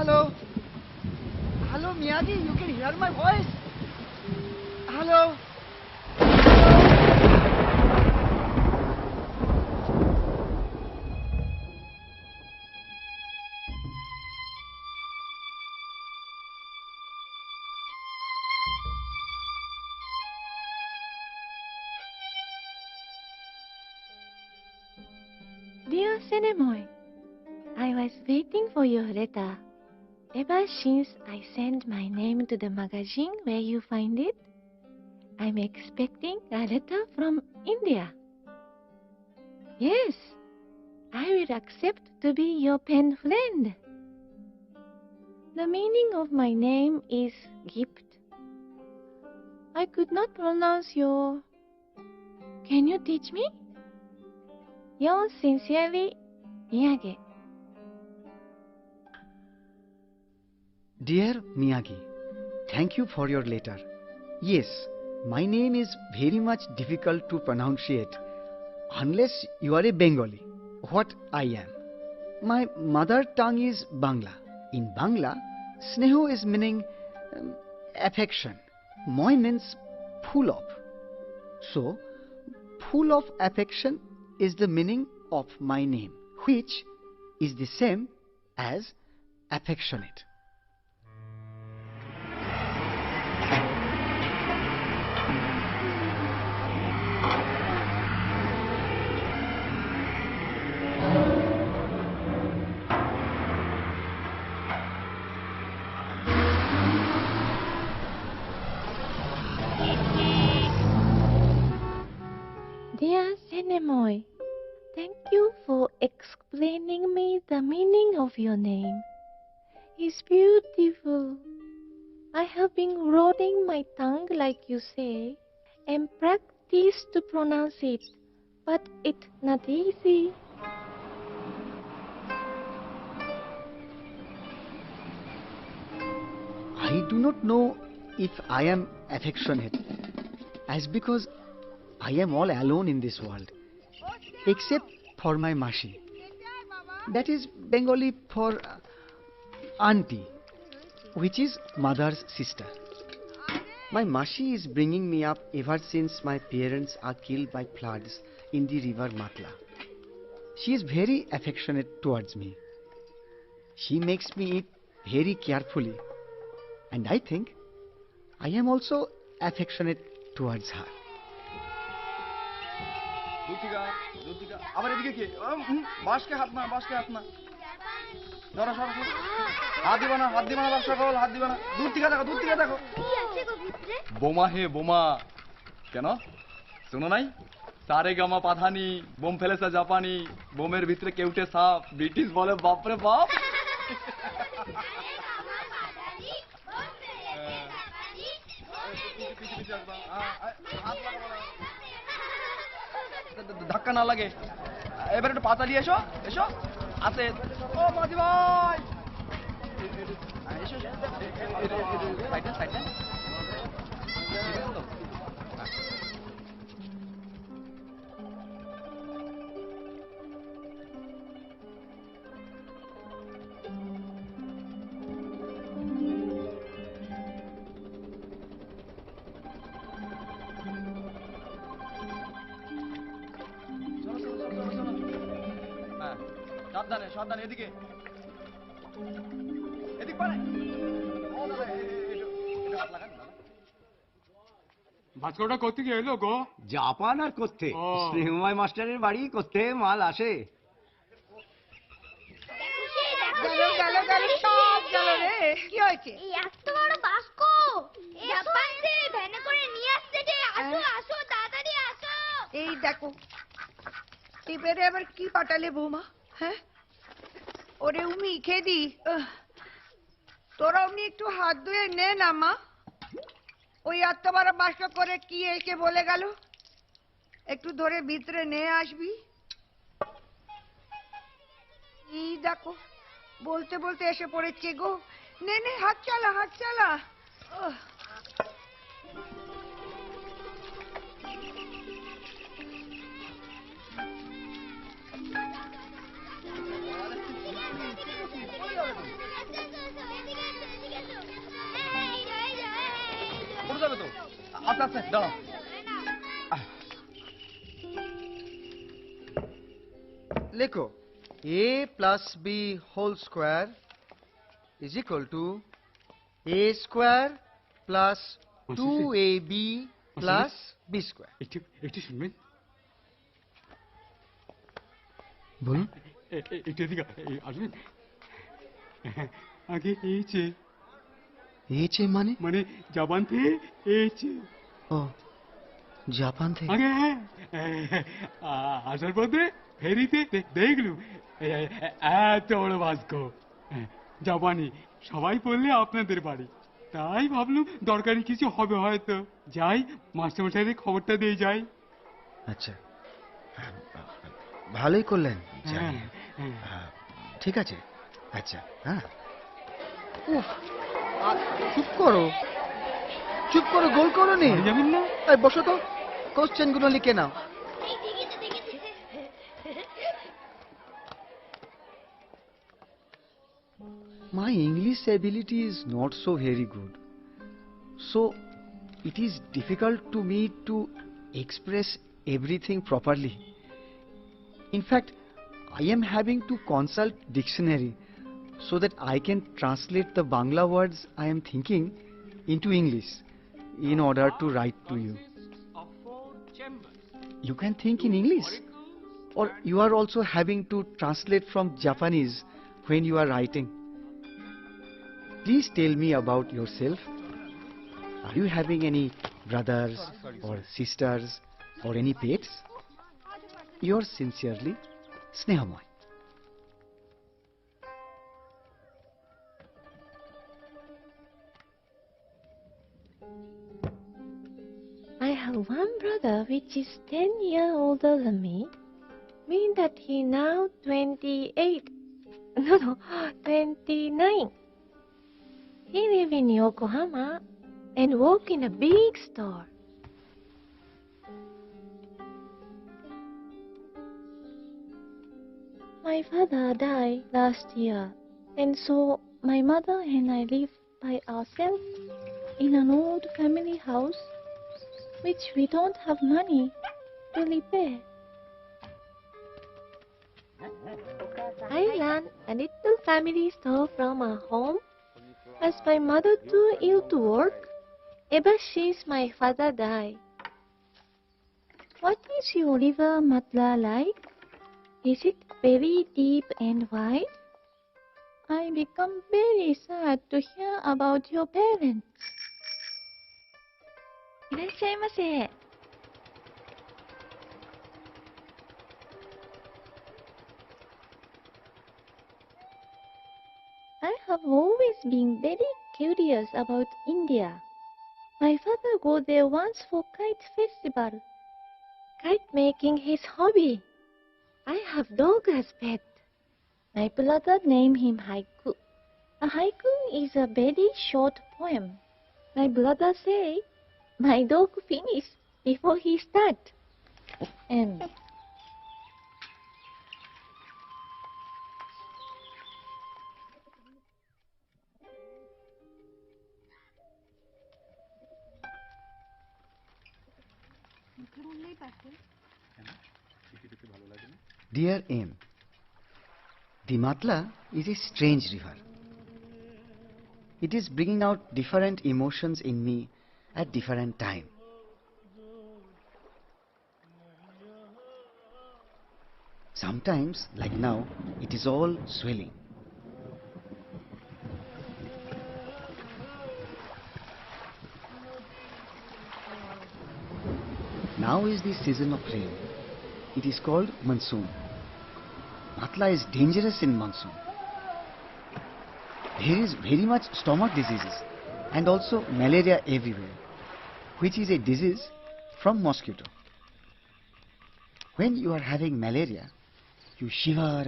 Hello? Hello, Miyagi, you can hear my voice? Hello? Dear Senemoy, I was waiting for your letter. Ever since I sent my name to the magazine where you find it, I'm expecting a letter from India. Yes, I will accept to be your pen friend. The meaning of my name is gift. I could not pronounce your... Can you teach me? Yours sincerely, Miyagi. Dear Miyagi, thank you for your letter. Yes, my name is very much difficult to pronunciate unless you are a Bengali, what I am. My mother tongue is Bangla. In Bangla, Sneho is meaning affection. Moi means full of. So, full of affection is the meaning of my name, which is the same as affectionate. Dear Senemoy, thank you for explaining me the meaning of your name. It's beautiful. I have been rolling my tongue like you say and practice to pronounce it, but it's not easy. I do not know if I am affectionate, as because I am all alone in this world, except for my Mashi. That is Bengali for auntie, which is mother's sister. My Mashi is bringing me up ever since my parents are killed by floods in the river Matla. She is very affectionate towards me. She makes me eat very carefully, and I think I am also affectionate towards her. আবার এদিকে কি বাসকে হাত না ধরো সরো হাত দিবা না ব্যবসা করো হাত দিবা না দূর থেকে দেখো বোমা হে বোমা কেন শোনো নাই সারে গামা পাধানি বোম ফেলেছে জাপানি বোমের ভিতরে কেউটে সাপ ব্রিটিশ বলে বাপরে বাপ ধাক্কা না লাগে এবার একটু পাতা দিয়ে এসো আছে ও মাঝি ভাই এসো সাইডে সাবধানে এদিকে এদিক পারে ভাস্করটা করতে গিয়ে এলো গো জাপান আর করতে স্নেহময় মাস্টারের বাড়ি করতে মাল আসে কি হয়েছে এত বড় বাস্ক জাপান থেকে ভ্যানে করে নিয়ে আসছে যে আসো তাড়াতাড়ি আসো এই দেখো এবারে আবার কি পাঠালে বৌমা হ্যাঁ ওরে উমি খেদি তোরা উনি একটু হাত ধুয়ে নে না মা ওই এত বড় বাস্ক করে কি এসে বলে গেল একটু ধরে ভিতরে নিয়ে আসবি এই দেখো বলতে বলতে এসে পড়েছে গো নে হাত চালা আছে দাঁড়াও লেখো a plus b whole square is equal to a square plus 2ab plus b square. একটু একটু শুনবেন বলুন। একটু এদিকে আসবেন আগে এইছে এইচে মানে? মানে জাপান থেকে এইছে ও জাপান থেকে? আগে আসার পথে ফেরিতে দেখলু এত বড় বাস্ক জাপানি সবাই বললে আপনাদের বাড়ি তাই ভাবলুম দরকারি কিছু হবে হয়তো যাই মাস্টারমশাইয়ের খবরটা দিয়ে যাই আচ্ছা ভালোই করলেন হ্যাঁ জানিয়ে। হ্যাঁ ঠিক আছে আচ্ছা হ্যাঁ উফ, চুপ করো চুপ করো, গোল করো নি। বাড়ি যাবেন না এই বসো তো, কোশ্চেন গুলো লিখে নাও। My English ability is not so very good, so it is difficult to me to express everything properly. In fact, I am having to consult dictionary so that I can translate the Bangla words I am thinking into English in order to write to you. You can think in English, or you are also having to translate from Japanese when you are writing. Please tell me about yourself. Are you having any brothers or sisters or any pets? Yours sincerely, Snehamoy. I have one brother which is 10 years older than me, meaning that he now 28. No, 29. He live in Yokohama and work in a big store. My father died last year, and so my mother and I live by ourselves in an old family house which we don't have money to repair. I ran a little family store from our home as my mother too ill to work ever since my father died. What is your river Matla like? Is it very deep and wide? I become very sad to hear about your parents. いらっしゃいませ。I have always been very curious about India. My father go there once for kite festival. Kite making his hobby. I have dog as pet. My brother named him Haiku. A haiku is a very short poem. My brother say, my dog finish before he start. And Dear M, the Matla is a strange river. It is bringing out different emotions in me at different time. Sometimes, like now, it is all swelling. Now is the season of rain. It is called monsoon. Matla is dangerous in monsoon. There is very much stomach diseases and also malaria everywhere, which is a disease from mosquito. When you are having malaria, you shiver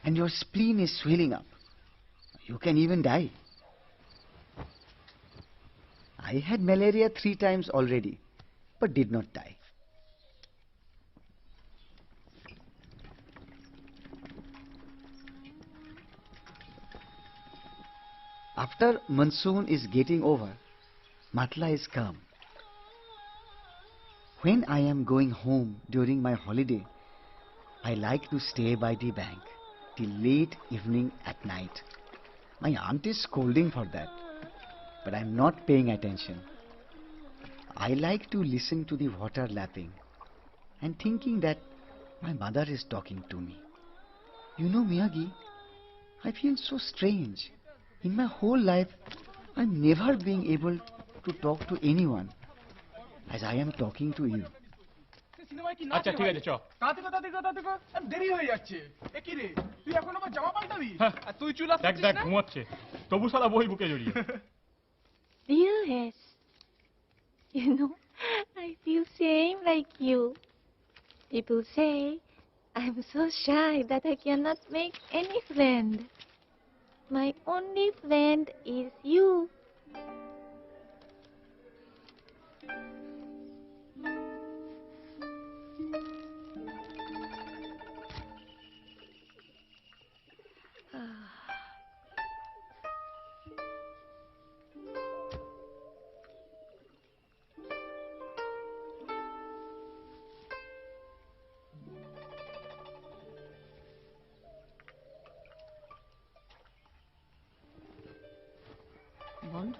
and your spleen is swelling up. You can even die. I had malaria 3 times already, but did not die. After monsoon is getting over, Matla is calm. when I am going home during my holiday, I like to stay by the bank till late evening at night. My aunt is scolding for that, but I'm not paying attention. I like to listen to the water lapping and thinking that my mother is talking to me. You know, Miyagi, I feel so strange. In my whole life, I'm never being able to talk to anyone as I am talking to you. আচ্ছা ঠিক আছে চ দেরি হয়ে যাচ্ছে এ কি রে তুই এখন আবার জামা পাল্টাবি আর তুই চুল দেখ দেখ ঘুমাচ্ছে তবু শালা বই বুকে জড়িয়ে Dear S, you know, I feel same like you. People say I'm so shy that I cannot make any friend. My only friend is you. বন্ধ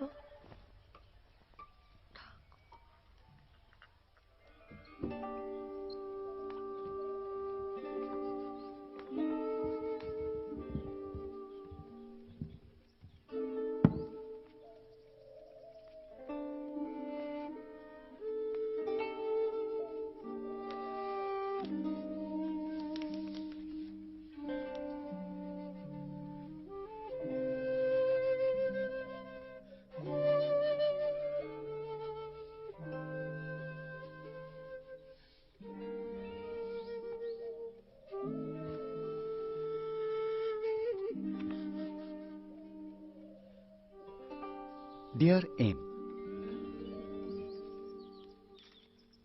Dear M,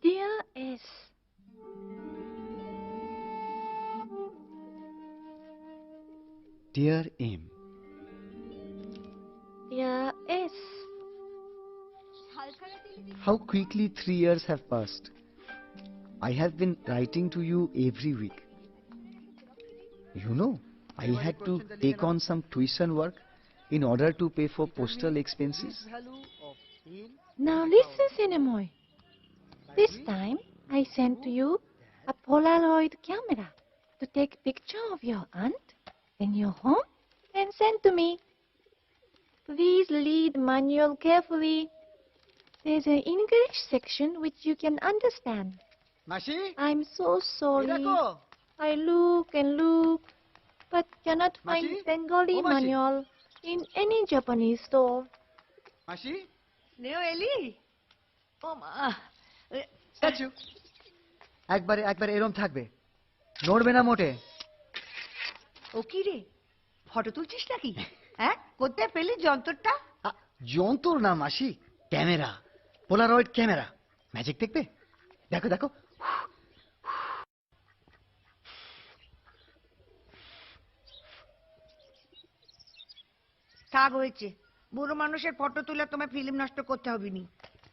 Dear S, Dear M, Dear S, how quickly 3 years have passed. I have been writing to you every week. You know, I had to take on some tuition work in order to pay for postal expenses. Now listen, Cinemoy. This time I sent to you a Polaroid camera to take picture of your aunt when you're home and send to me. Please read manual carefully. There's an English section which you can understand. Mashi, I'm so sorry. I look and look, but cannot find Masi? Bengali Oh, Masi. manual in any Japanese store. Mashi, নেও এলি ও মা statue. একবারে এরম থাকবে, নড়বে না মোটে। ও কি রে ফটো তুলছিস নাকি হ্যাঁ কোথায় পেলি যন্ত্রটা যন্তর না মাসি, ক্যামেরা, পোলারয়েড ক্যামেরা। ম্যাজিক দেখবে? দেখো দেখো। থাক হয়েছে বুড়ো মানুষের ফটো তুলে তোমায় ফিল্ম নষ্ট করতে হবে নি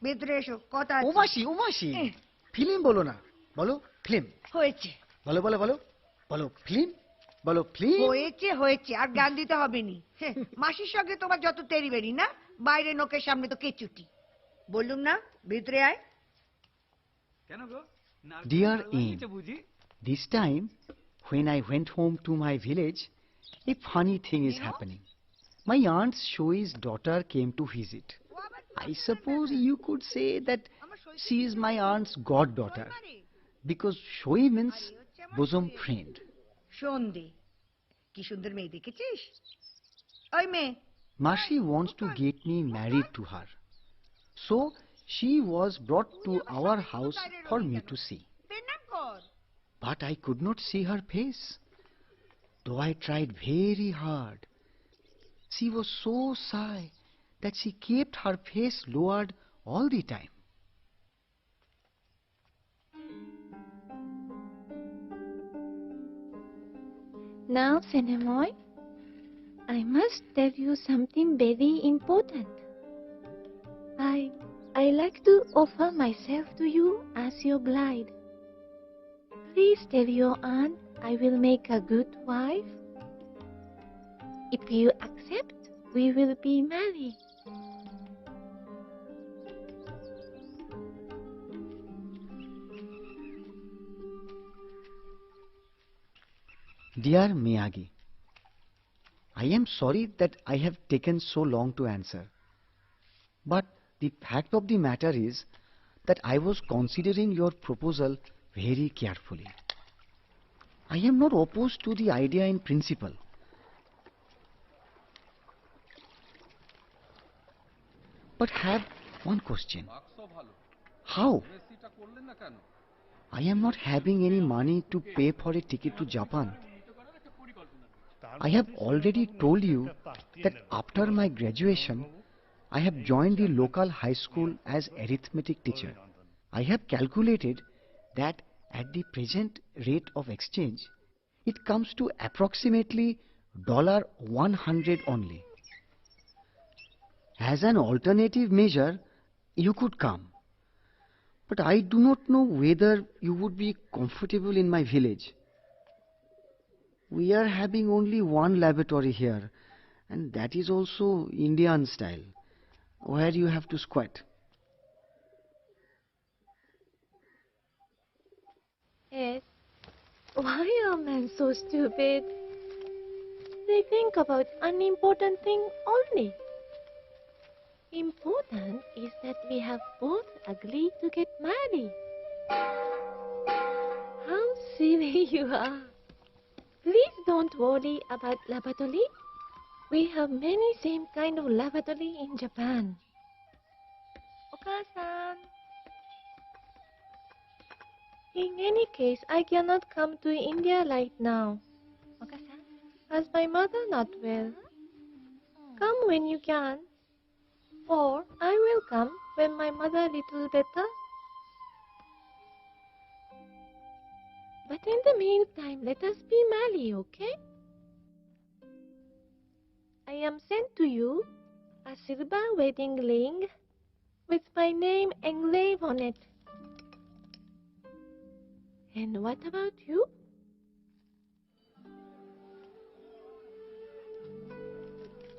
ভেতরে এসো কথা ও আছে মাসি, ফিল্ম বলো না, বলো ফিল্ম। হয়েছে বলো বলো বলো বলো ফিল্ম, বলো ফিল্ম। হয়েছে হয়েছে আর গান দিতে হবে নি মাসির সঙ্গে তোমার যত তেরি বেরি না বাইরে নোকের সামনে তো কেচুটি বললুম না ভিতরে আয় কেন গো Dear Aim, this time when I went home to my village, a funny thing is happening. My aunt Shoi's daughter came to visit. I suppose you could say that she is my aunt's goddaughter, because Shoi means bosom friend. সন্ধে কি সুন্দর মেয়ে দেখেছিস ওই মেয়ে Mashi wants to get me married to her. So she was brought to our house for me to see. প্রণাম কর But I could not see her face, though I tried very hard. She was so shy that she kept her face lowered all the time. Now, Cinemoy, I must tell you something very important. I like to offer myself to you as your bride. Please tell your aunt I will make a good wife. If you accept, we will be married. Dear Miyagi, I am sorry that I have taken so long to answer. But the fact of the matter is that I was considering your proposal very carefully. I am not opposed to the idea in principle. But have one question. How? I am not having any money to pay for a ticket to Japan. I have already told you that after my graduation, I have joined the local high school as arithmetic teacher. I have calculated that at the present rate of exchange, it comes to approximately $100 only. As an alternative measure, you could come. But I do not know whether you would be comfortable in my village. We are having only one lavatory here, and that is also Indian style, where you have to squat. Yes. Why are men so stupid? They think about unimportant things only. Important is that we have both agreed to get married. How silly you are. Please don't worry about lavatory. We have many same kind of lavatory in Japan. Oka-san. In any case, I cannot come to India right now. Oka-san, as my mother not well. Come when you can. Or I will come when my mother little better. But in the meantime, let us be married, okay? I am sent to you a silver wedding ring with my name engraved on it. And what about you?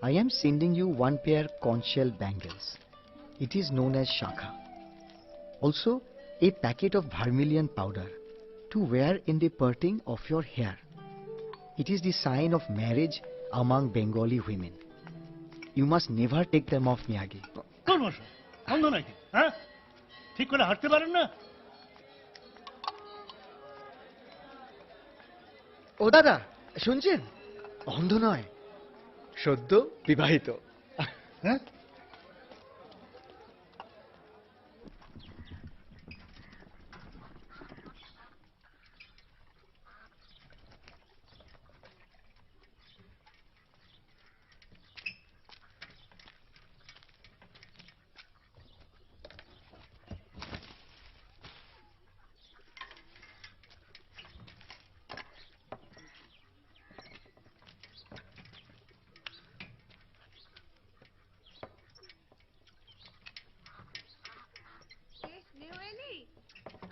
I am sending you one pair conch shell bangles. It is known as shakha. Also, a packet of vermilion powder to wear in the parting of your hair. It is the sign of marriage among Bengali women. You must never take them off, Miyagi. কোন মশাই অন্ধ নাকি হ্যাঁ ঠিক করে হাঁটতে পারেন না ও দাদা শুনছেন অন্ধ নয় সদ্য বিবাহিত হ্যাঁ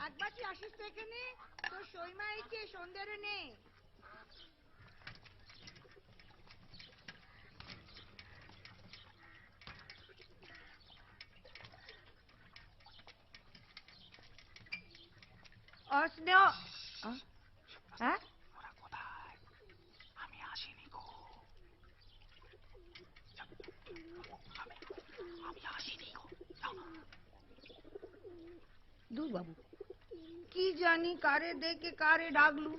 একবার তুই আসিস তো এখানে তোর সইমা এসে সন্ধ্যেরে নে অস্নেহ হ্যাঁ আমি আসিনি গো আমি আসিনি গো দূর বাবু কি জানি কারে দেখে কারে ডাকলু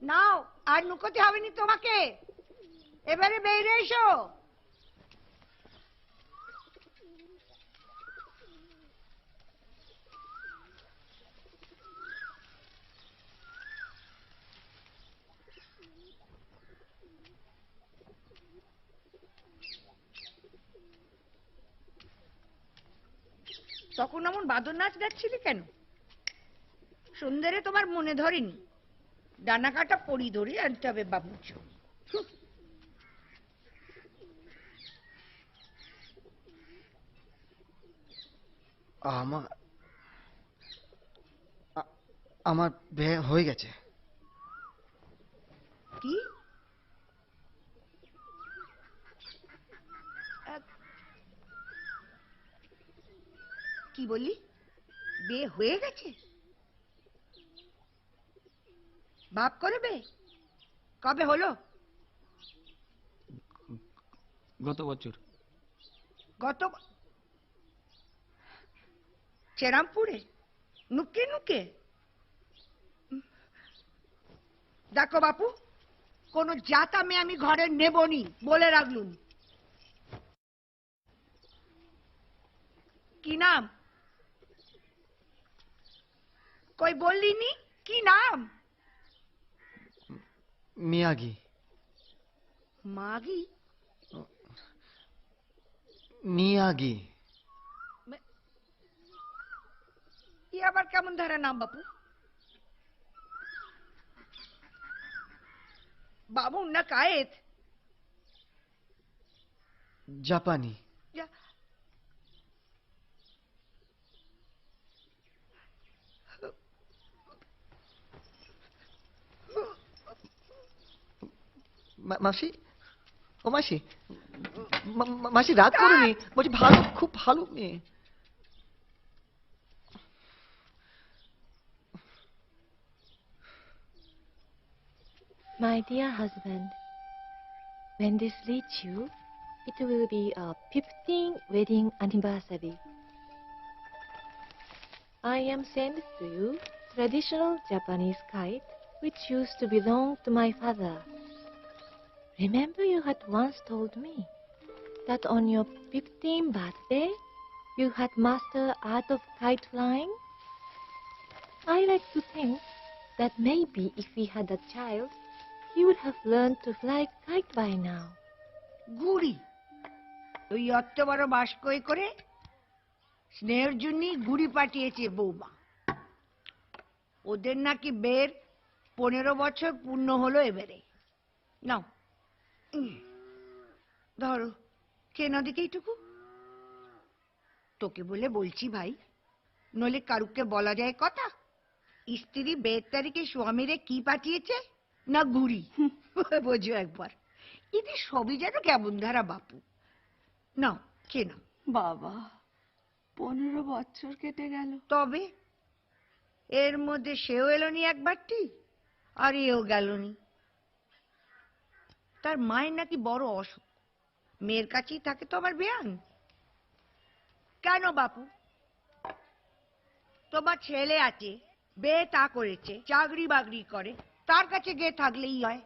নাও আর নুকোতে হবে নি তোমাকে এবারে বেরিয়ে এসো তখন এমন বাদর নাচ গাচ্ছিলি কেন সন্ধ্যেরে তোমার মনে ধরেনি ডানা কাটা পরি ধরে আনতে হবে বাবুর জন্য। আমার আমার বিয়ে হয়ে গেছে। কি কি বললি? বিয়ে হয়ে গেছে? বাপ করবে? কবে হলো? গত বছর। গত চেরামপুরে নুকে নুকে? দেখো বাপু, কোন জাতা মেয়ে আমি ঘরে নেবনি, বলে রাখলুম। কি নাম? কই বললি নি? কি নাম? মিয়াগি। মাগি? মিয়াগি। ই আবার কেমন ধারা নাম বাপু? বাবু না কায়েত? জাপানি। মাসি, ও মাসি, মাসি রাগ করুনি, বলছি ভালো, খুব ভালো মেয়ে। My dear husband, when this reaches you, it will be a 15th wedding anniversary. I am sent to you traditional Japanese kite which used to belong to my father. Remember you had once told me that on your 15th birthday you had mastered art of kite flying? I like to think that maybe if we had a child, he would have learned to fly kite by now. গুড়ি? ওই অত বড় বাস্কই করে স্নেহের জন্য গুড়ি পাঠিয়েছে বৌমা। ওদের নাকি বের 15 বছর পূর্ণ হলো এবারে। নাও ধরো, কেন দিকে এইটুকু? তোকে বলে বলছি ভাই, নইলে কারুকে বলা যায় কথা? স্ত্রী বের তারিখে স্বামীরে কি পাঠিয়েছে? না গুড়ি। বোঝো একবার, এদের সবই যেন কেমন ধারা বাপু। নাও কে নাও। বাবা, 15 বছর কেটে গেল। তবে এর মধ্যে সেও এলোনি একবারটি, আর এও গেলনি। তার মায়ের নাকি বড় অসুখ, মেয়ের কাছেই থাকে তো আমার বেয়ান। কেন বাপু? তোমার ছেলে আছে, বিয়ে তা করেছে, চাকরি বাকরি করে, তার কাছে গিয়ে থাকলেই হয়।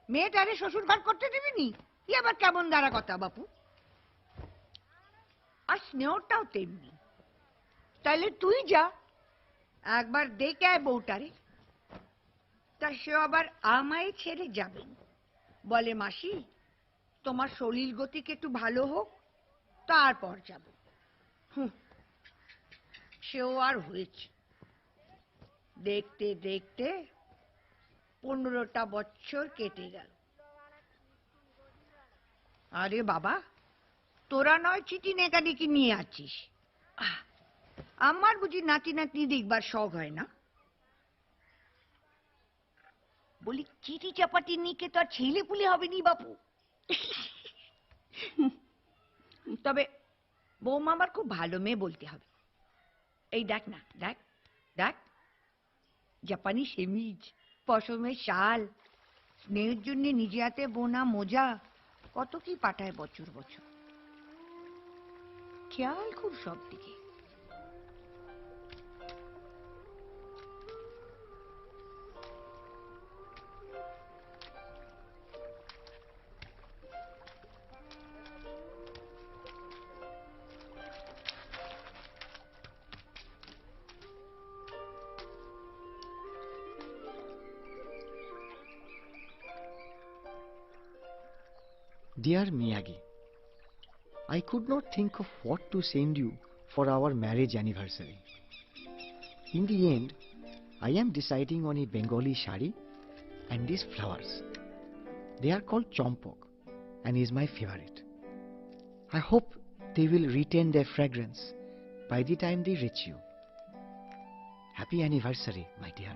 মেয়েটারে শ্বশুর ঘর করতে দিবিনি? ই আবার কেমন দ্বারা কথা বাপু? আর স্নেহটাও তেমনি। তাইলে তুই যা, একবার দেখে আয় বউটারে। তা সে আবার আমায় ছেড়ে যাবে, বলে মাসি তোমার শরীর গতিকে একটু ভালো হোক, তারপর যাব। সেও আর হয়েছে। দেখতে দেখতে 15টা বছর কেটে গেল। আরে বাবা, তোরা নয় চিঠি নেকানেকি নিয়ে আছিস, আমার বুঝি নাতি নাতনি দেখবার শখ হয় না? বলি চিঠি চাপাটি নিকে তো আর ছেলে পুলে হবে নি বাপু। তবে বৌমা আমার খুব ভালো মেয়ে বলতে হবে। এই দেখ না, দেখ দেখ, জাপানি সেমিজ, পশমের শাল, স্নেহের জন্য নিজে হাতে বোনা মোজা, কত কি পাঠায় বছর বছর। খেয়াল খুব সব দিকে। Dear Miyagi, I could not think of what to send you for our marriage anniversary. In the end, I am deciding on a Bengali shari And these flowers, they are called chompok and is my favorite. I hope they will retain their fragrance by the time they reach you. Happy anniversary, my dear.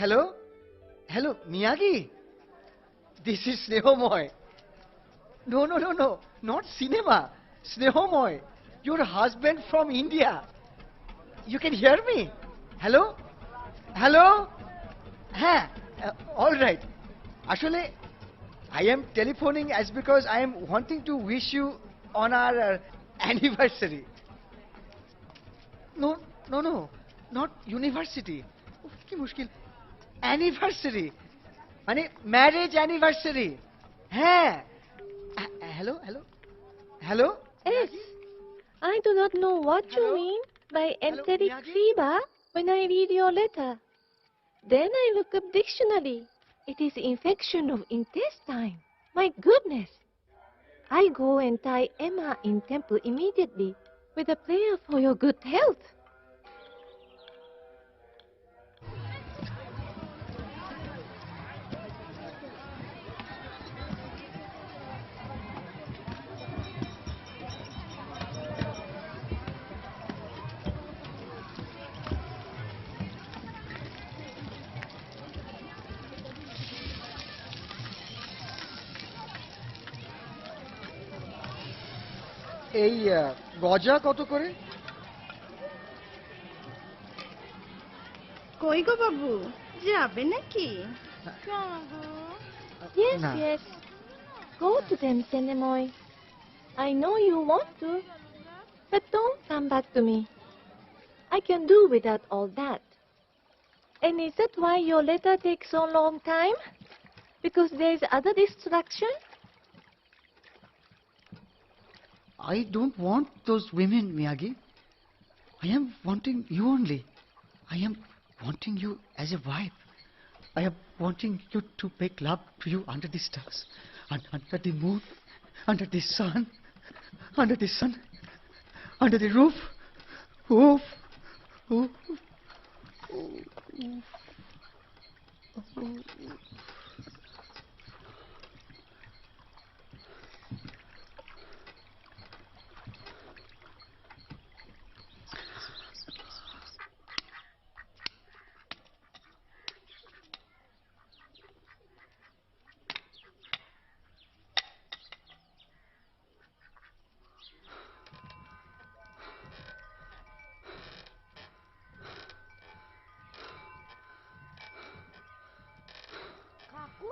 Hello? Hello, Miyagi? This is Snehomoy. No, not cinema. Snehomoy, your husband from India. You can hear me? Hello? Hello? All right. Actually, I am telephoning as because I am wanting to wish you on our anniversary. No, not university. Uff, ki mushkil. Anniversary. Mane marriage anniversary. Hello? Hello? Yes. I do not know what you mean by enteric Miyagi? fever when I read your letter. Then I look up dictionary. It is infection of intestine. My goodness. I go and tie Emma in temple immediately with a prayer for your good health. এই গজা কত করে? কই গো বাবু, যাবে নাকি? Yes, Nah. yes. Go to them, Senemoy. I know you want to, but don't come back to me. I can do without all that. And is that why your letter takes so long time? Because there is other distraction? I don't want those women, Miyagi. I am wanting you only. I am wanting you as a wife. I am wanting you to make love to you under the stars, under the moon, under the sun, under the sun, under the roof. Oof. Oof. কাকু,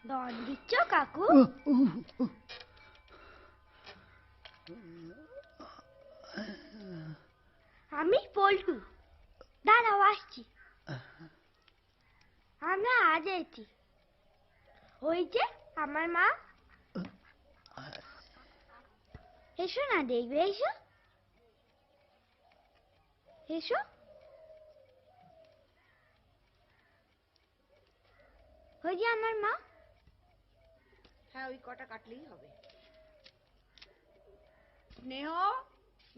দন দিচ্ছ কাকু? আমি পল্টু, দাঁড়াও আসছি। আমরা আজ এসেছি। ওই যে আমার মা। এসো না, দেখবে, এসো এসো। ওই যে আমার মা। হ্যাঁ, ওই কটা কাটলেই হবে। স্নেহ,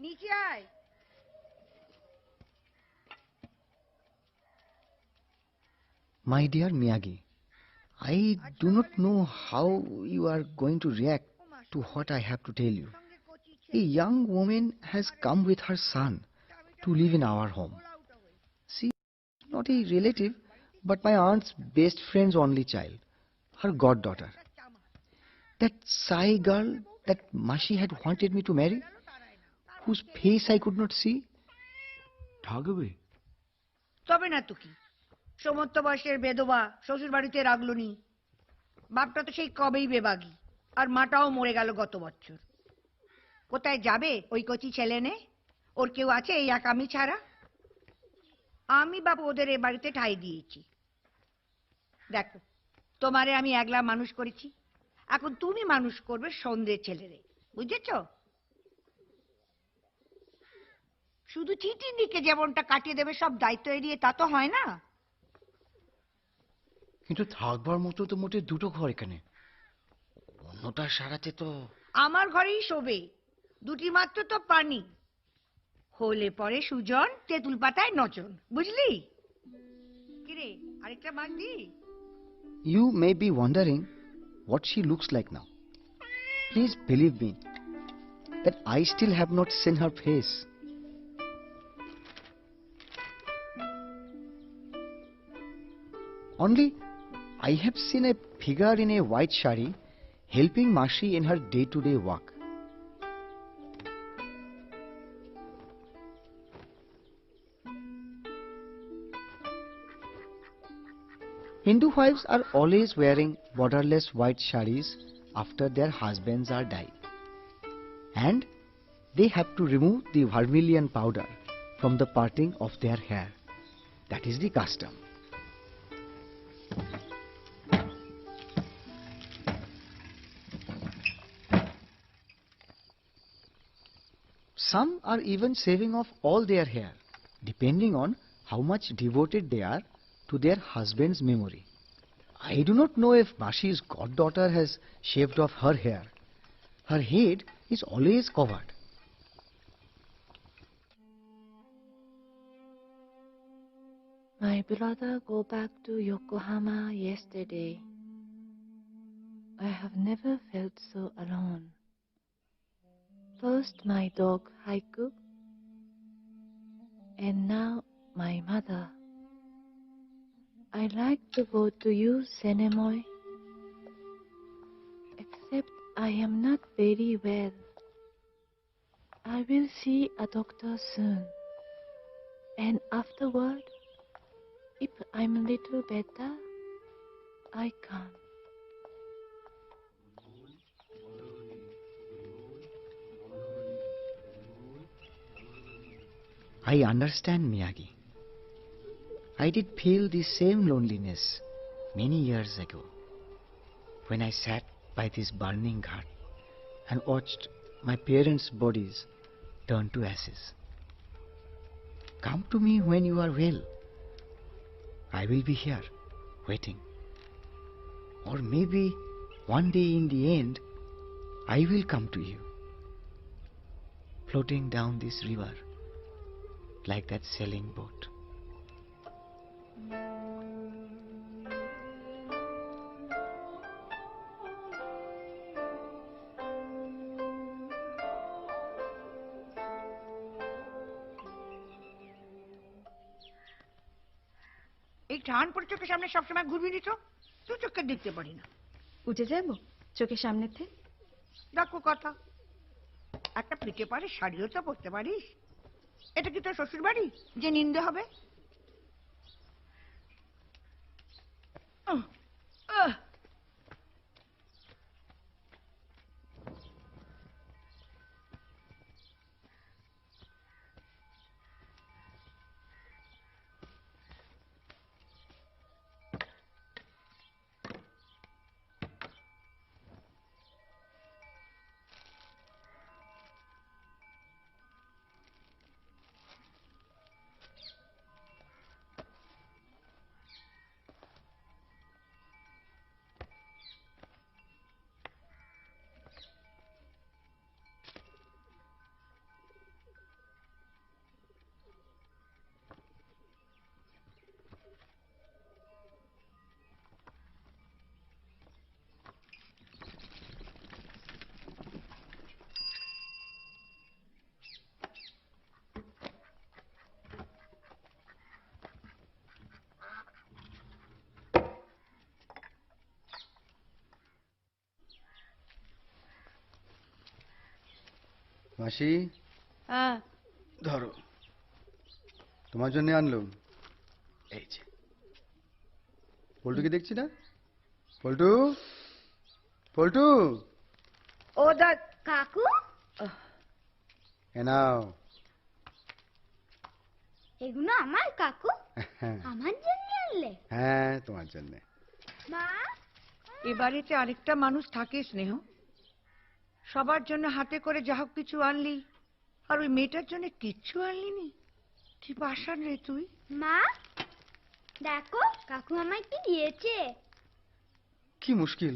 নিচে আয়। My dear Miyagi, I do not know how you are going to react to what I have to tell you. A young woman has come with her son to live in our home. She is not a relative, but my aunt's best friend's only child, her goddaughter. That shy girl that Mashi had wanted me to marry, whose face I could not see. ঠগবে? তবে না তো কি, সমস্ত বয়সের বেদবা শ্বশুর বাড়িতে রাখলো নি। বাপটা তো সেই কবেই বেবাগী, আর মাটাও মরে গেল গত বছর। কোথায় যাবে ওই কচি ছেলে নে? ওর কেউ আছে এই এক আমি ছাড়া? আমি বাপ ওদের এ বাড়িতে ঠাঁই দিয়েছি। দেখো, তোমারে আমি একলা মানুষ করেছি, এখন তুমি মানুষ করবে সন্ধ্যে ছেলেরে, বুঝেছ? শুধু চিঠি লিখে যেমনটা কাটিয়ে দেবে সব দায়িত্ব এড়িয়ে, তা তো হয় না। কিন্তু থাকবার মতো তো মোটে দুটো ঘর এখানে, অন্য নোটা সারাতে তো আমার ঘরেই শোবে, দুটি মাত্র তো পানি হলে পরে সুজন তেঁতুল পাতায় নচন, বুঝলি? কিরে আরেকটা মাছ দি? You may be wondering what she looks like now. Please believe me that I still have not seen her face. Only I have seen a figure in a white sari helping Mashi in her day-to-day work. Hindu wives are always wearing borderless white saris after their husbands are died. And they have to remove the vermilion powder from the parting of their hair. That is the custom. Some are even shaving off all their hair, depending on how much devoted they are to their husband's memory. I do not know if Mashi's goddaughter has shaved off her hair. Her head is always covered. My brother go back to Yokohama yesterday. I have never felt so alone. First my dog Haiku, and now my mother. I like to go to you, Senemoy, except I am not very well. I will see a doctor soon, and afterward, if I'm a little better, I come. I understand, Miyagi. I did feel the same loneliness many years ago when I sat by this burning ghat and watched my parents' bodies turn to ashes. Come to me when you are well. I will be here, waiting. Or maybe one day in the end, I will come to you, floating down this river like that sailing boat. এই টান পড়ে চোখের সামনে সবসময় ঘুরবি নি তো, তুই চোখে দেখতে পারি না। উঠে যাবো চোখের সামনে থেকে? দেখো কথা, একটা পিঠে পারে শাড়িও তো পরতে পারিস। এটা কি তোর শ্বশুর বাড়ি যে নিন্দে হবে? মাসি, হ্যাঁ ধরো, তোমার জন্য আনলুম। এই যে পল্টুকে দেখছি না? পল্টু, পল্টু, ও দা কাকু, এ নাও। এগুলো আমার কাকু? আমার জন্য আনলে? হ্যাঁ, তোমার জন্য। মা, এ বাড়িতে আরেকটা মানুষ থাকে স্নেহ, সবার জন্য হাতে করে যা হোক কিছু আনলি, আর ওই মেয়েটার জন্য কিচ্ছু আনলি নি। কি পাষাণ রে তুই। মা দেখো কাকু আমায় কি দিয়েছে। কি মুশকিল,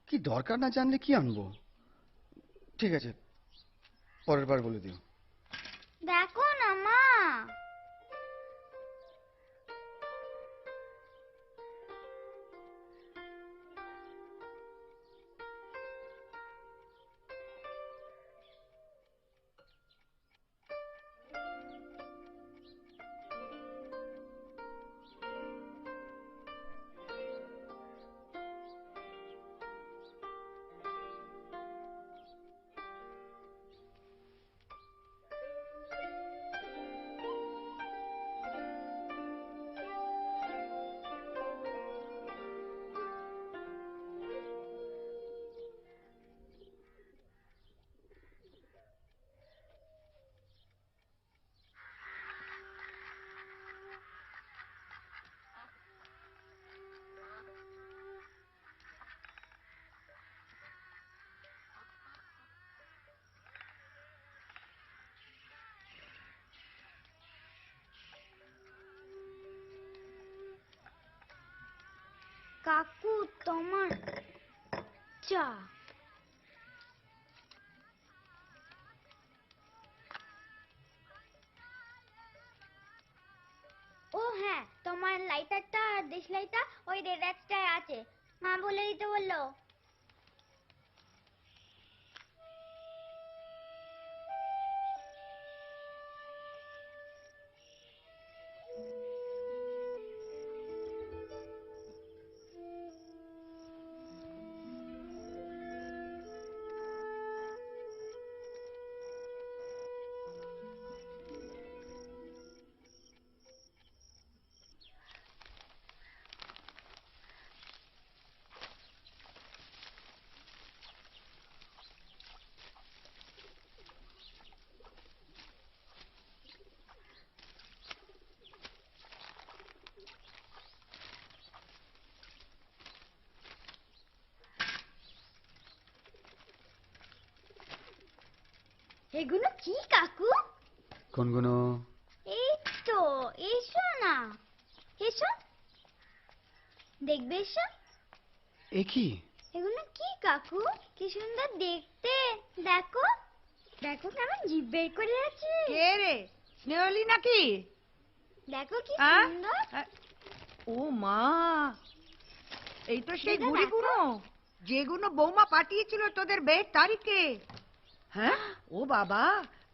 কি দরকার না জানলে কি আনবো? ঠিক আছে, পরের বার বলে দিও। দেখো না মা, কাকু তোমার চা। ও হ্যাঁ, তোমার লাইটারটা আর দেশলাইটা ওই রেড এক্সট্রায় আছে, মা বলে দিতে বললো। এগুলো কি কাকু? কোনগুলো? এই তো, এসো না, এসো দেখবে, এসো। এ কি? এগুলো কি কাকু? কি সুন্দর দেখতে, দেখো দেখো কেমন জিভ বের করে আছে। কে রে, স্নেহলি নাকি? দেখো কি আ? সুন্দর। ও মা, এই তো সেই দিদা, ঘুড়িগুলো যেগুলো বৌমা পাঠিয়েছিল তোদের বিয়ের তারিখে। হ্যাঁ, ও বাবা,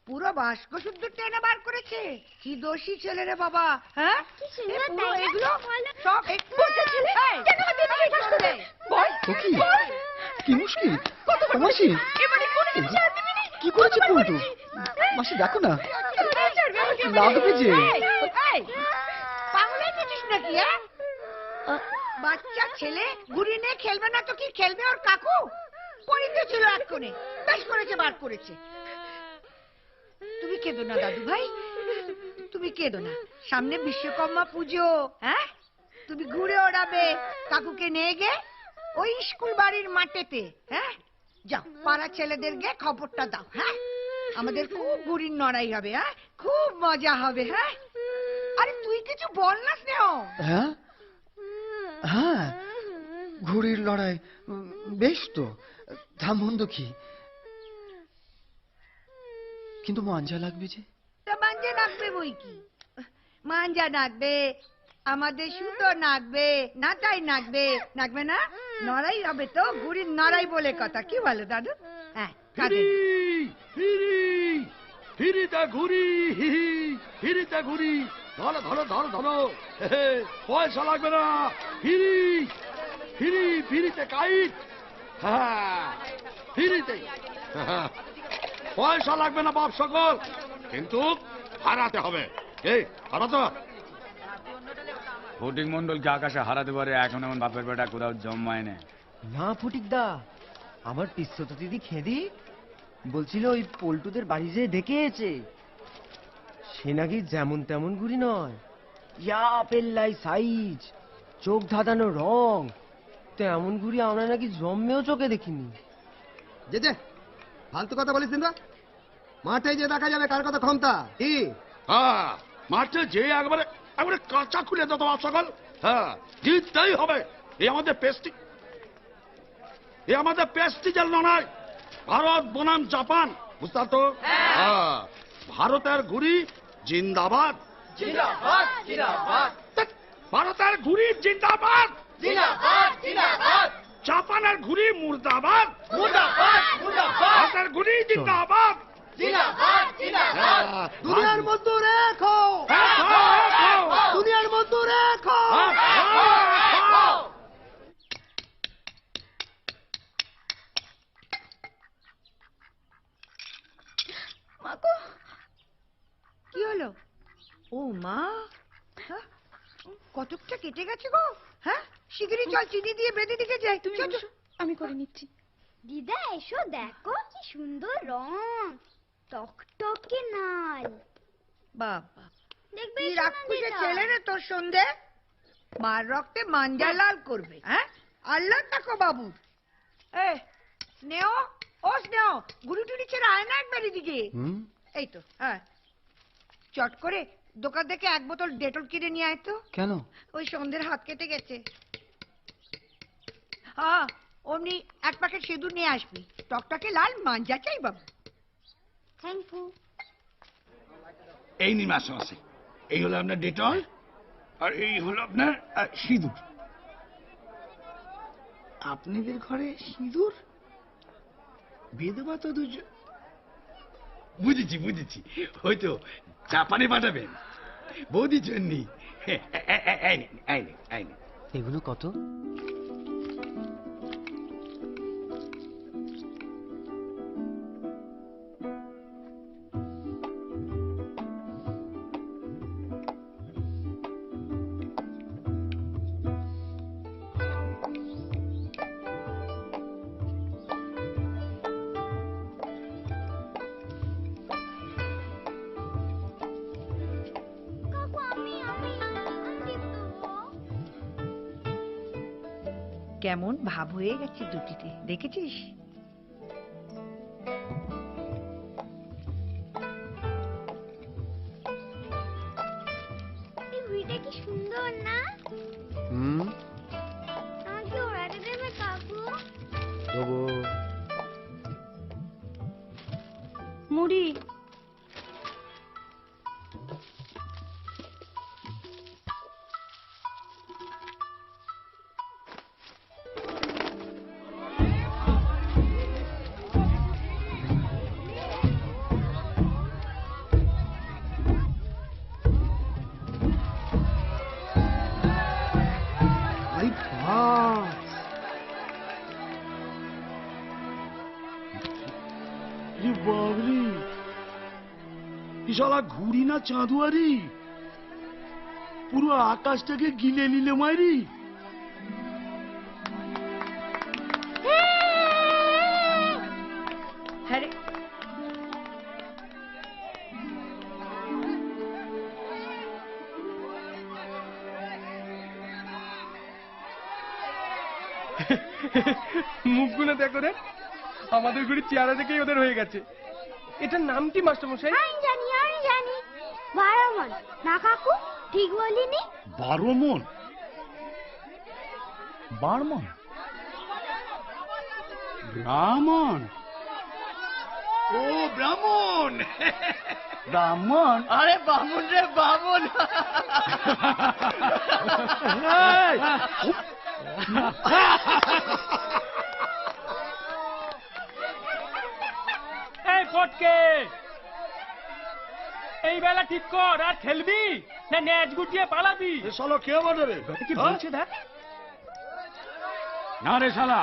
পুরো বাস্ক শুদ্ধ টেনে বার করেছে। কি দোষী ছেলে রে বাবা। হ্যাঁ, কি সুন্দর, এ পুরো তাই না? এগুলো ভালো। সব ছেলে। কেন হাতে নিয়ে বাস্ক দে? বল, ও কি? কি মুশকিল? মাসি, কি করেছে পল্টু? মাসি দেখো না, লাগবে যে। পাগল হয়েছিস নাকি? বাচ্চা ছেলে ঘুড়ি নিয়ে খেলবে না তো কি খেলবে ওর কাকু? পরিতে ছিল এক কোণে, বেশ করেছে বার করেছে। তুমি কেঁদো না দাদু ভাই, তুমি কেঁদো না। সামনে বিশ্বকর্মা পুজো, হ্যাঁ, তুমি ঘুরে ওড়াবে কাকুকে নিয়ে গে ওই স্কুল বাড়ির মাঠেতে। হ্যাঁ, যাও পাড়া ছেলেদেরকে খবরটা দাও। হ্যাঁ, আমাদের খুব ঘুড়ির লড়াই হবে। হ্যাঁ, খুব মজা হবে। হ্যাঁ, আরে তুই কিছু বল না স্নেহ। হ্যাঁ হ্যাঁ, ঘুড়ির লড়াই বেশ তো, তা মন্দ কি? কিন্তু মাঞ্জা লাগবে যে। তা মাঞ্জা নাচবে বই কি, মাঞ্জা নাচবে, আমাদের সুতো নাচবে, নাচাই নাচবে, নাচবে না? নড়াই হবে তো, ঘুড়ির নড়াই বলে কথা। কি বলো দাদু? হ্যাঁ, কাঁদে না। ফিরিতে ঘুরি, ফিরিতে ঘুরি, ধরো ধরো ধরো ধরো, পয়সা লাগবে না। ফিরি ফিরি, ফিরিতে কাইট। হ্যাঁ, ফিরিতে পয়সা লাগবে না বাপ সকল, কিন্তু হারাতে হবে। এই হারাতো ফটিক মন্ডলকে আকাশে হারাতে পারে এখন এমন বাপের বেটা কোথাও জন্মায় না। না ফটিক দা, আমার পিস্তত দিদি খেদি বলছিল ওই পল্টুদের বাড়ি যেয়ে দেখেছে, সে নাকি যেমন তেমন ঘুড়ি নয়, ইয়া পেল্লাই সাইজ, চোখ ধাঁধানো রং, তেমন ঘুড়ি আমরা নাকি জন্মেও চোখে দেখিনি। যে ফালতু কথা বলিস না, মাঠে যে দেখা যাবে কার কথা ক্ষমতা। কি? হ্যাঁ, মাঠে যে একবারে একবারে কাঁচা খুলে দাও বাপ সকল। হ্যাঁ, জিততেই হবে, এই আমাদের পেস্টি। এ আমাদের প্রেস্টিজের লড়াই। ভারত বনাম জাপান, বুঝতে তো? হ্যাঁ। ভারতের ঘুড়ি জিন্দাবাদ, জিন্দাবাদ জিন্দাবাদ ভারতের ঘুড়ি জিন্দাবাদ, জিন্দাবাদ জিন্দাবাদ জাপানের ঘুড়ি মুর্দাবাদ, মুর্দাবাদ মুর্দাবাদ ভারতের ঘুড়ি জিন্দাবাদ, জিন্দাবাদ জিন্দাবাদ দুনিয়ার মজদুর এক হও, দুনিয়ার মজদুর এক হও। মাগো, কি হলো? ও মা, হ্যাঁ? কতকটা কেটে গেছে গো। হ্যাঁ, শিগগিরই চল চিনি দিয়ে বেঁধে দিকে যাই। তুমি আমি করে নিচ্ছি। দিদা এসো, দেখো কি সুন্দর রং, টকটকে লাল। বাবা, দেখবে কি রাক্ষসের ছেলে রে তোর সন্ধে। মার রক্তে মাঞ্জা লাল করবে। হ্যাঁ, আল্লাহ দেখো বাবু। স্নেহ, ও স্নেহ, গুরু টুরি ছেড়ে আয় না একবার এদিকে। এই তো, হ্যাঁ, চট করে দোকান থেকে এক বোতল ডেটল কিনে নিয়ে আয় তো। কেন? ওই সন্ধ্যের হাত কেটে গেছে। হ্যাঁ, অমনি এক প্যাকেট সিঁদুর নিয়ে আসবি। টকটকে লাল মাঞ্জা চাই বাবু। Thank you. এই নিন মাসে, এই হলো আপনার ডেটল আর এই হলো আপনার সিঁদুর। আপনাদের ঘরে সিঁদুর বেদবা তো দুজন। বুঝেছি বুঝেছি, হয়তো জাপানে পাঠাবেন বৌদির জন্য। এগুলো কত? কেমন ভাব হয়ে গেছে দুটিতে, দেখেছিস? এই ভিডিওটা কি সুন্দর না? আমাকে ওড়াতে দেবে কাকু? দেবো। মুড়ি। শালা ঘুড়ি না চাঁদুয়ারি, পুরো আকাশটাকে গিলে নিলে মারি। হ্যাঁ রে, মুখগুলো দেখো রে, আমাদের ঘুড়ি চেহারা দেখেই ওদের হয়ে গেছে। এটার নাম কি মাস্টারমশাই? আমি জানি 12 মণ। না কাকু, ঠিক বলিনি? 12 মণ? 12 মণ? ব্রাহ্মণ? ও ব্রাহ্মণ। ব্রাহ্মণ? আরে বামুন রে, বামুন। এই ফটকে, এই বেলা ঠিক কর, আর খেলবি না ন্যাচ গুটিয়ে পালাবি? শালা কে বানাবে? কি বলছে দেখ। না রে শালা,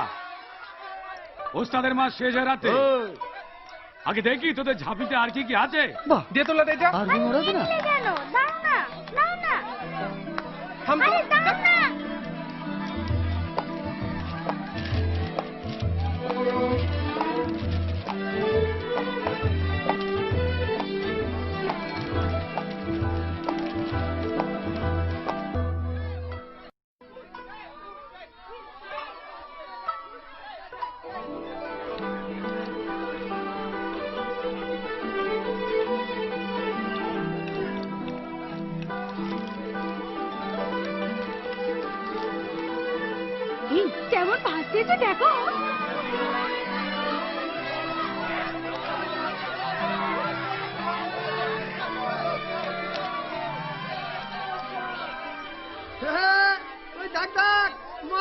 ওস্তাদের মাস শেষ হয়ে রাতে। আগে দেখি তোদের ঝাঁপিতে আর কি কি আছে। দে তোলা দে এটা। আর ওড়াবে না? কেন? দাও না, দাও না। থাম তো। আরে দাও না। কেমন ভাসতেছে দেখো।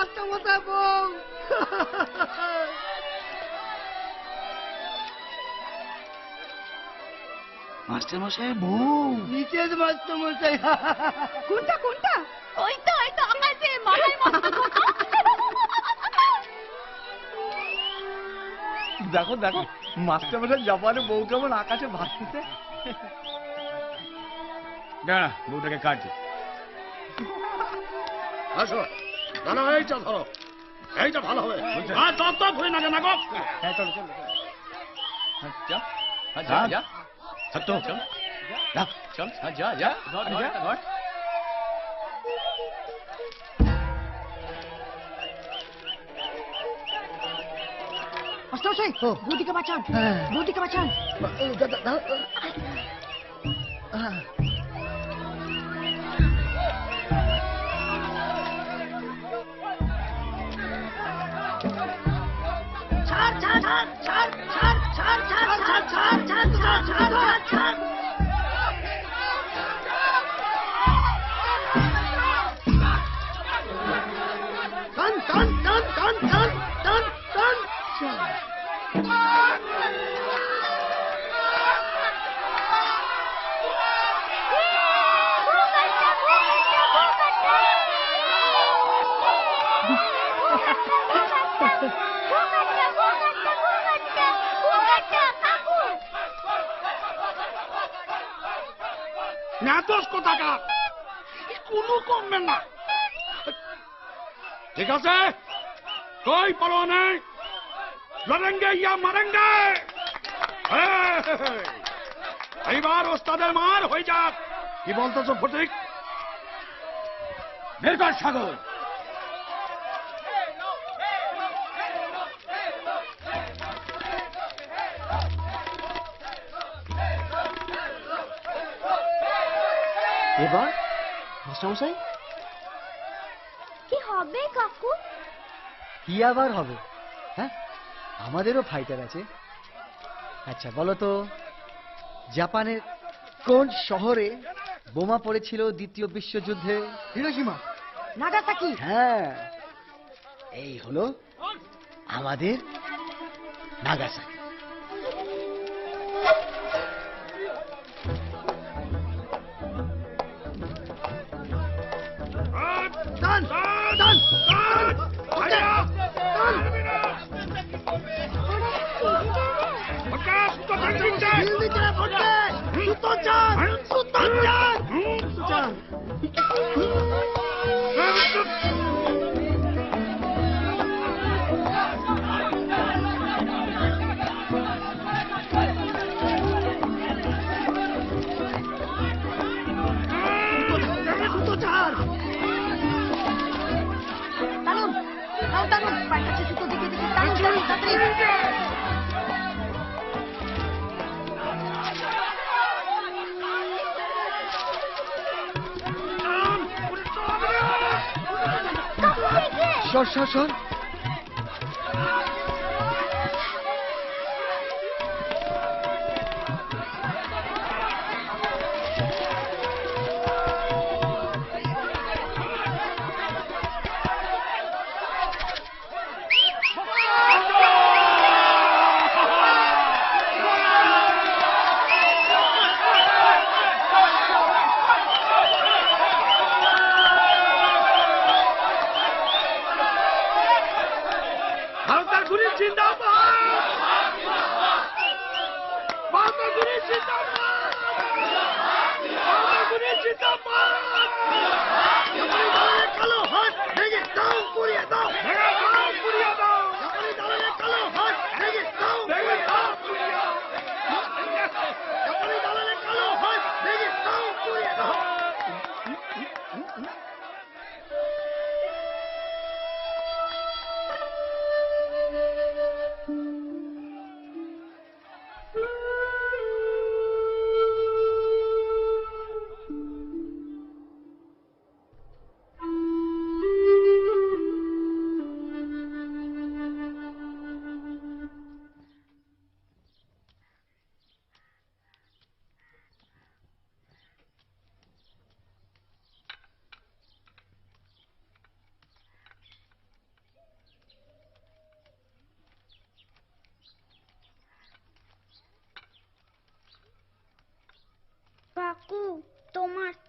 মাস্টারমশাই বউ। মাস্টারমশাই বউ। নিচের মাস্টারমশাই। কোনটা কোনটা? ওই তো আকাশে মাথায় মস্ত খোকা। দেখো দেখো মাস্টারমশাই জাপানে বউ কেমন আকাশে ভাসতেছে। দাঁড়া বউটাকে কাটি। আসো দাঁড়া, এইটা ধরো, এইটা ভালো হবে। আর তত ভুই না জানা গো। হ্যাঁ চলো চলো যা যা যা সত্য চল যা চল যা যা ধর ধর। মাস্টারমশাই বৌদিকে বাঁচান, বৌদিকে বাঁচান। ছাড় ছাড় ছাড় ছাড় ছাড় ছাড় ছাড় ছাড় ছাড় ছাড় ছাড় ছাড় ছাড়। টান টান টান টান টান টান টান। নাতস কোথাকার, কোনো কমবে না। ঠিক আছে, কই পরোয়া নেই, লড়েঙ্গে ইয়া মারেঙ্গে। এইবার ওস্তাদের মার হয়ে যাক। কি বলতেছো ফটিক? বের কর ছাগল। এবার মাস্টারমশাই কি হবে কাকু? কি আবার হবে? হ্যাঁ, আমাদেরও ফাইটার আছে। আচ্ছা বলো তো, জাপানের কোন শহরে বোমা পড়েছিল দ্বিতীয় বিশ্বযুদ্ধে? হিরোশিমা। নাগাসাকি। হ্যাঁ, এই হলো আমাদের নাগাসাকি। টান টান টান। সর সর সর।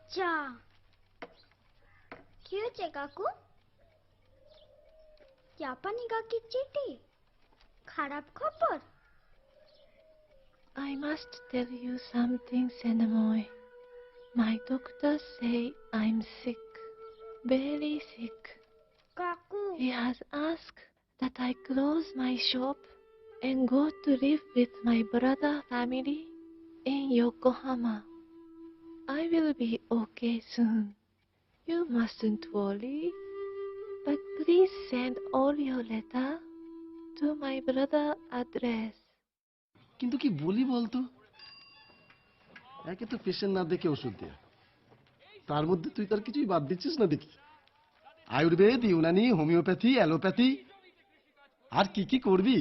আচ্ছা, কি হয়েছে কাকু? জাপানি কাকির চিঠি? খারাপ খবর? I must tell you something, Senamoy. My doctors say I'm sick, very sick. কাকু, He has asked that I close my shop and go to live with my brother family in Yokohama. I will be okay soon. You mustn't worry, but please send all your letter to my brother address. কিন্তু কি বলি বলতো, একে তো patient না দেখে ওষুধ দেয়া, তার মধ্যে তুই তার কিছুই বাদ দিচ্ছিস না দেখি। আয়ুর্বেদ, ইউনানি, হোমিওপ্যাথি, অ্যালোপ্যাথি, আর কি কি করবি।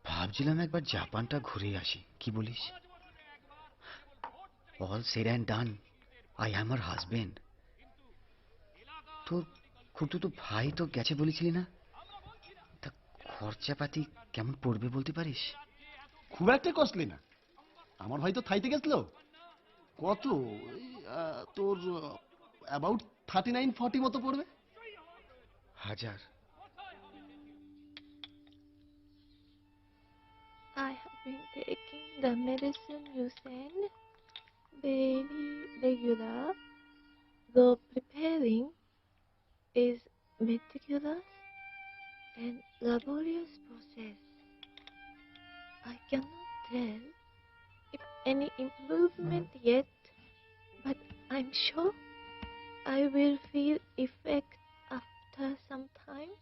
ভাবছিলাম একবার জাপানটা ঘুরে আসি, কি বলিস? All said and done, I am your husband. তোর খুব তো ভাই তো গেছে বলেছিলি না, তা খরচাপাতি কেমন পড়বে বলতে পারিস? খুব একটা কস্টলি না, আমার ভাই তো থাইতে গেছিল। কত তোর অ্যাবাউট 39-40 মতো পড়বে। 1000? I have been taking the medicine you send very regular, though preparing is meticulous and laborious process. I cannot tell if any improvement yet, but I'm sure I will feel effect after some time.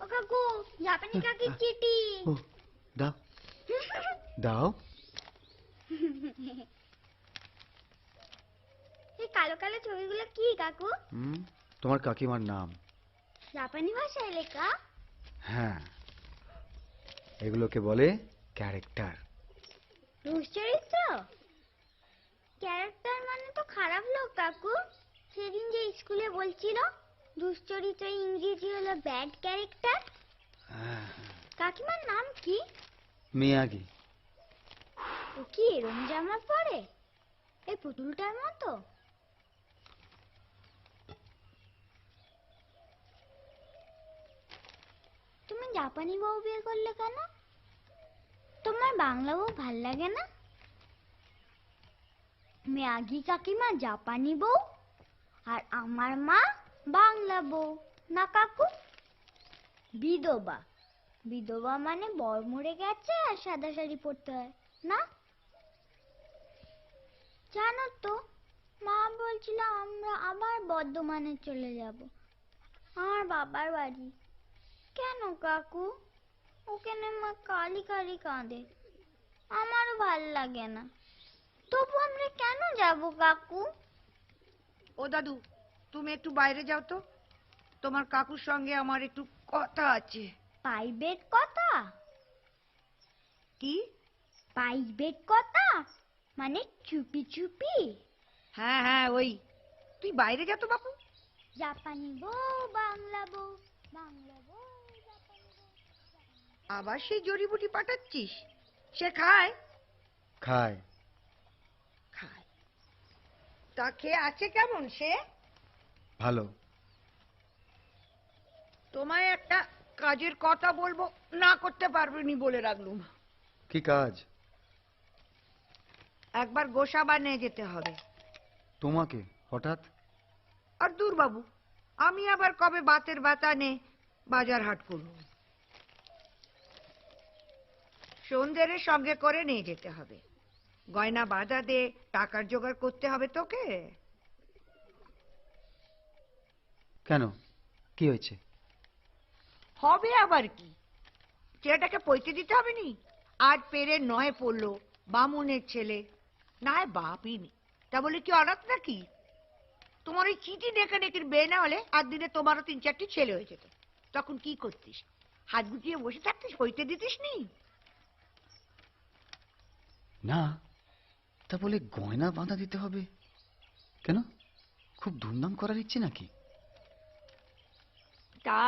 ও কাকু, জাপানি কাকির চিঠি। ও দাও দাও। এই কালো কালো ছবিগুলো কি কাকু? তোমার কাকিমার নাম। জাপানি ভাষায় লেখা? হ্যাঁ, এগুলোকে বলে ক্যারেক্টার। দুশ্চরিত্র? ক্যারেক্টার মানে তো খারাপ লোক কাকু। সেদিন যে স্কুলে বলছিল দুশ্চরিত্র ইংরেজি হলো ব্যাড ক্যারেক্টার। কাকিমার নাম কি? মিয়াগি। ও কি এরম জামা পরে, এই পুতুলটার মতো? তুমি জাপানি বউ বিয়ে করলে কেন? তোমার বাংলা বউ ভাল লাগে না? মিয়াগি কাকিমা জাপানি বউ আর আমার মা বাংলা বউ না কাকু? বিধবা, বিধবা মানে বর মরে গেছে আর সাদা শাড়ি পরতে হয় না? জানো তো, মা বলছিল আমরা আবার বর্ধমানে চলে যাব, আমার বাবার বাড়ি। কেন কাকু? ওখানে মা কালি কালি কাঁদে, আমারও ভাল লাগে না। তবু আমরা কেন যাব কাকু? ও দাদু, তুমি একটু বাইরে যাও তো, তোমার কাকুর সঙ্গে আমার একটু কথা আছে। প্রাইভেট কথা? কি প্রাইভেট কথা মানে চুপি চুপি? হ্যাঁ হ্যাঁ ওই, তুই বাইরে যা তো বাপু। জাপানি বউ বাংলা বউ, বাংলা বউ জাপানি বউ। আবার সেই জড়িবুটি পাঠাচ্ছিস? সে খায়? খায়। খায়। তা খেয়ে আছে কেমন সে? ভালো। তোমায় একটা কাজের কথা বলবো, না করতে পারবেনি বলে রাখলুম। কি কাজ? একবার গোসাবানে যেতে হবে। তোমাকে হঠাৎ? আর দূর বাবু, আমি আবার কবে বাতের বাতানে বাজার হাট করব। সন্ধ্যের সঙ্গে করে নিয়ে যেতে হবে, গয়না বাঁধা দে, টাকার জোগাড় করতে হবে তোকে। কেন, কি হয়েছে? হবে আবার কি, ছেলেটাকে পৈতে দিতে হবে নি। আজ পেরে নয় পড়লো, বামুনের ছেলে, না বাপই নি, তা বলে কি অনাথ নাকি? তোমার ওই চিঠি ডেকে ডেকে বিয়ে না হলে আর দিনে তোমারও 3-4টি ছেলে হয়ে যেত। তখন কি করতিস? হাত গুটিয়ে বসে থাকতিস, পৈতে দিতিস নি? না, তা বলে গয়না বাঁধা দিতে হবে কেন? খুব ধুমধাম করার ইচ্ছে নাকি? তা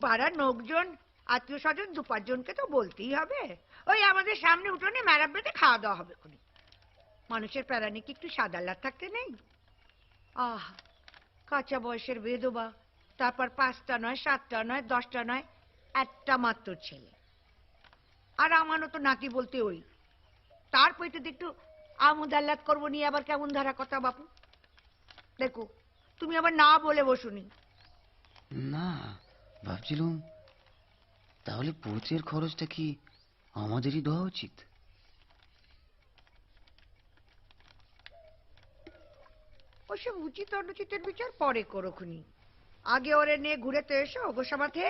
পাড়ার লোকজন, আত্মীয় স্বজন 2-5 জনকে তো বলতেই হবে। ওই আমাদের সামনে উঠোনে মেরাব্বেতে খাওয়া দাওয়া হবে। মানুষের প্রাণে কি একটু সাদা লাভ থাকতে নেই? আহ, কাঁচা বয়সের বেদবা, তারপর 5টা নয়, 7টা নয়, 10টা নয়, একটা মাত্র ছেলে। আর আমারও তো নাতি বলতে ওই। তার পেটে একটু আমোদ আহ্লাদ করবো নিয়ে আবার কেমন ধারা কথা বাপু। দেখো, তুমি আবার না বলে বসুনি। না, ভাবছিলাম তাহলে পৌঁছের খরচটা কি আমাদেরই দেওয়া উচিত? ওসব উচিত অনুচিতের বিচার পরে করোখুনি। আগে ওরে নিয়ে ঘুরে তো এসো গোসামাথে।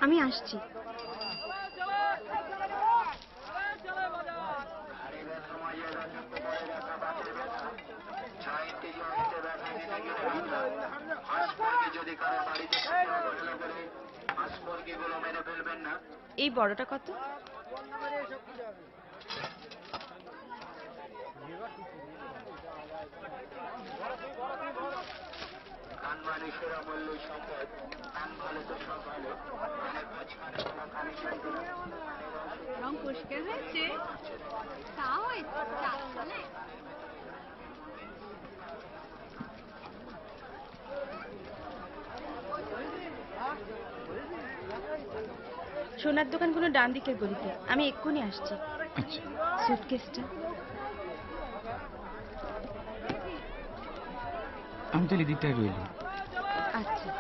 আমি আসছি। এই বড়টা কত? রং পরিষ্কার হয়েছে, তাও সোনার দোকানগুলো ডান দিকের গলিতে। আমি এক্ষুনি আসছি। সুটকেসটা আমি তাহলে দিকটায় রইলাম। আচ্ছা।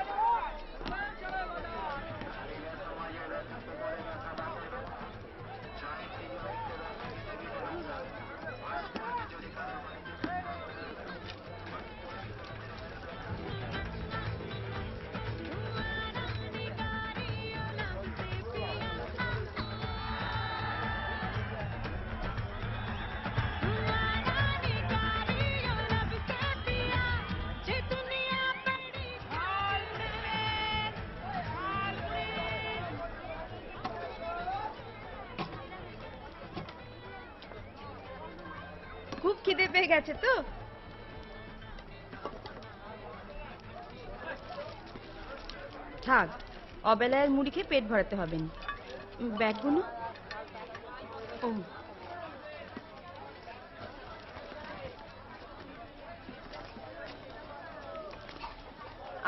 খুব খিদে পেয়ে গেছে তো? থাক, অবেলায় মুড়ি খেয়ে পেট ভরাতে হবে না। ব্যাগগুলো? ও,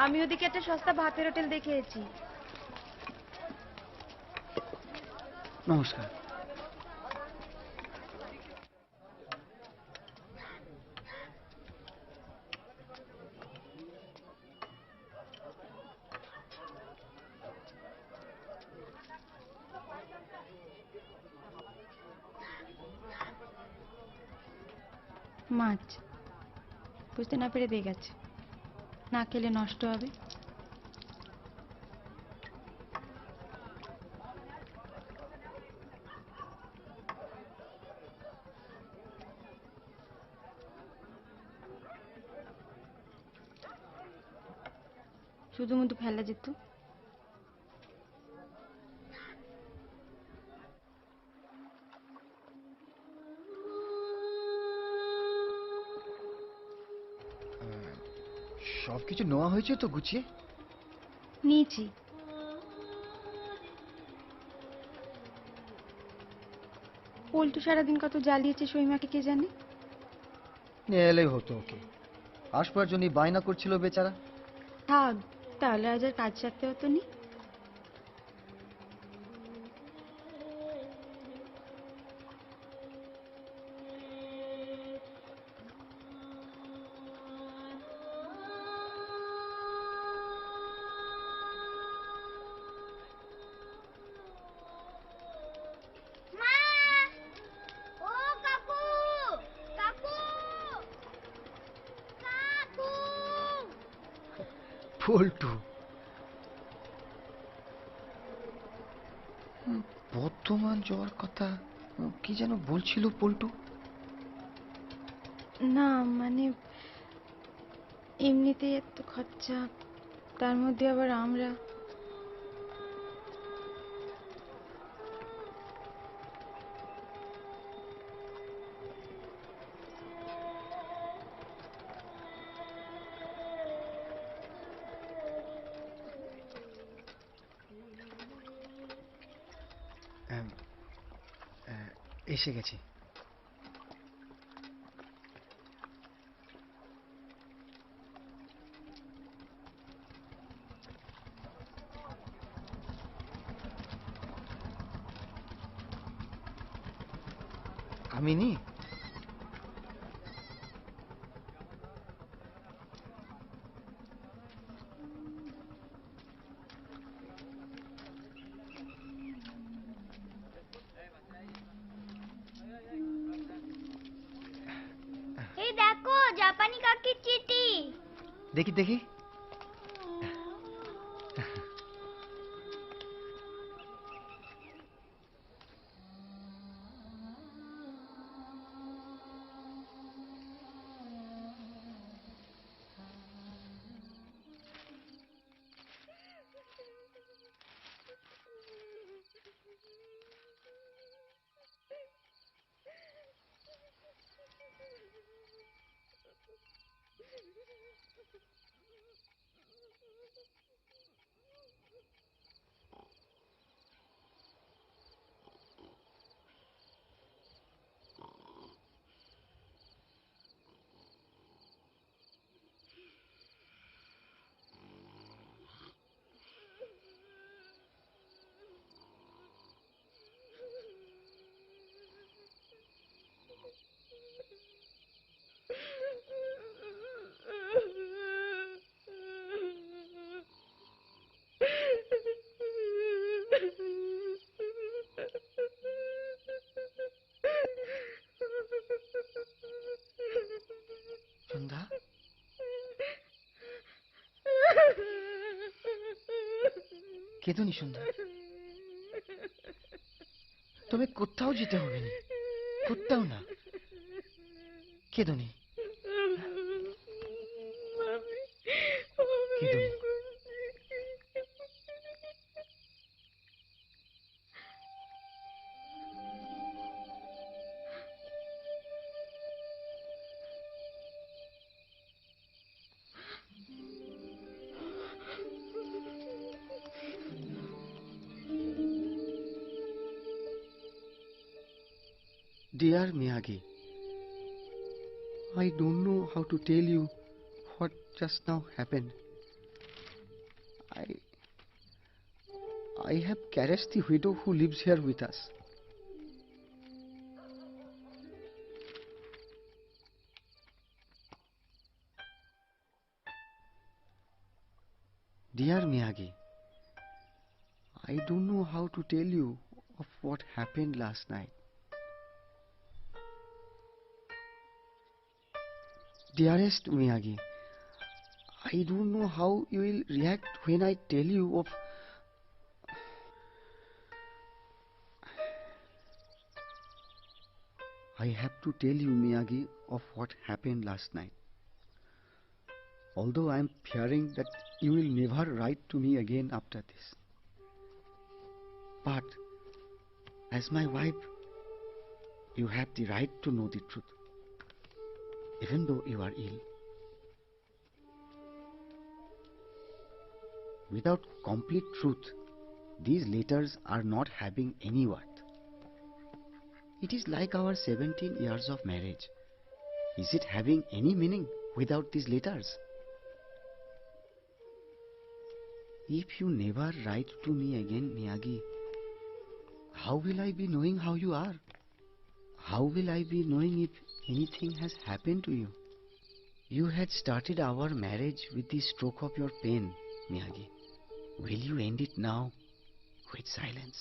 আমি ওদিকে একটা সস্তা ভাতের হোটেল দেখেছি। নমস্কার। মাছ বুঝতে না পেরে দিয়ে গেছে, না খেলে নষ্ট হবে। শুধুমাত্র ফেলা যেত। সবকিছু নেওয়া হয়েছে তো গুছিয়ে? নিয়েছি। পল্টু সারাদিন কত জ্বালিয়েছে সইমাকে কে জানে। নিয়ে এলেই হতো, ওকে আসবার জন্য বায়না করছিল বেচারা। থাক, তাহলে আজ আর কাজ সারতে হতো নি। পল্টু বর্ধমান যাওয়ার কথা কি যেন বলছিল পল্টু। না মানে এমনিতেই এত খরচা, তার মধ্যে আবার আমরা। এসে গেছি। আমিনি এই দেখো জাপানি কাকির চিঠি। দেখি দেখি। সন্ধ্যা, কেঁদোনি সন্ধ্যা? তবে কোথাও যেতে হবে না, কোথাও না। কেঁদোনি, কেঁদোনি। Dear Miyagi, I don't know how to tell you what just now happened. I have caressed the widow who lives here with us. Dear Miyagi, I don't know how to tell you of what happened last night. Dearest Miyagi, I don't know how you will react when I tell you of... I have to tell you, Miyagi, of what happened last night. Although I am fearing that you will never write to me again after this. But as my wife, you have the right to know the truth, even though you are ill. Without complete truth, these letters are not having any worth. It is like our 17 years of marriage. Is it having any meaning without these letters? If you never write to me again, Miyagi, how will I be knowing how you are? How will I be knowing if anything has happened to you? You had started our marriage with the stroke of your pen, Miyagi. Will you end it now with silence?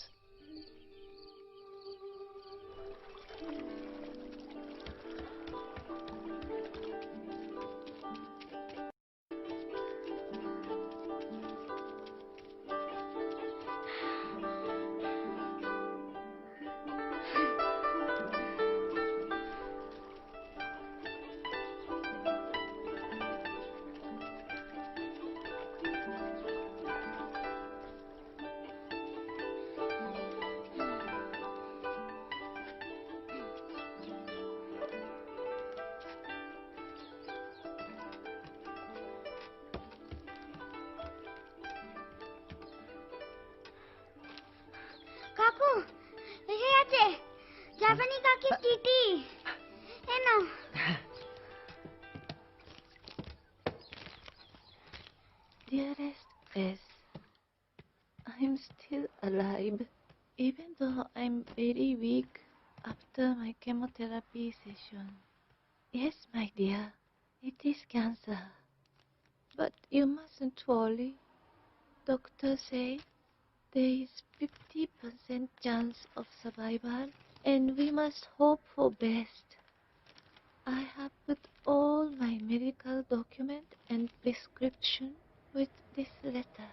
কাকু এসে গেছে জাপানি কাকির চিঠি এনো Dearest S, I'm still alive, even though I'm very weak after my chemotherapy session. Yes, my dear, it is cancer. But you mustn't worry. Doctors say there is 50% chance of survival, and we must hope for best. I have put all my medical document and prescription with this letter.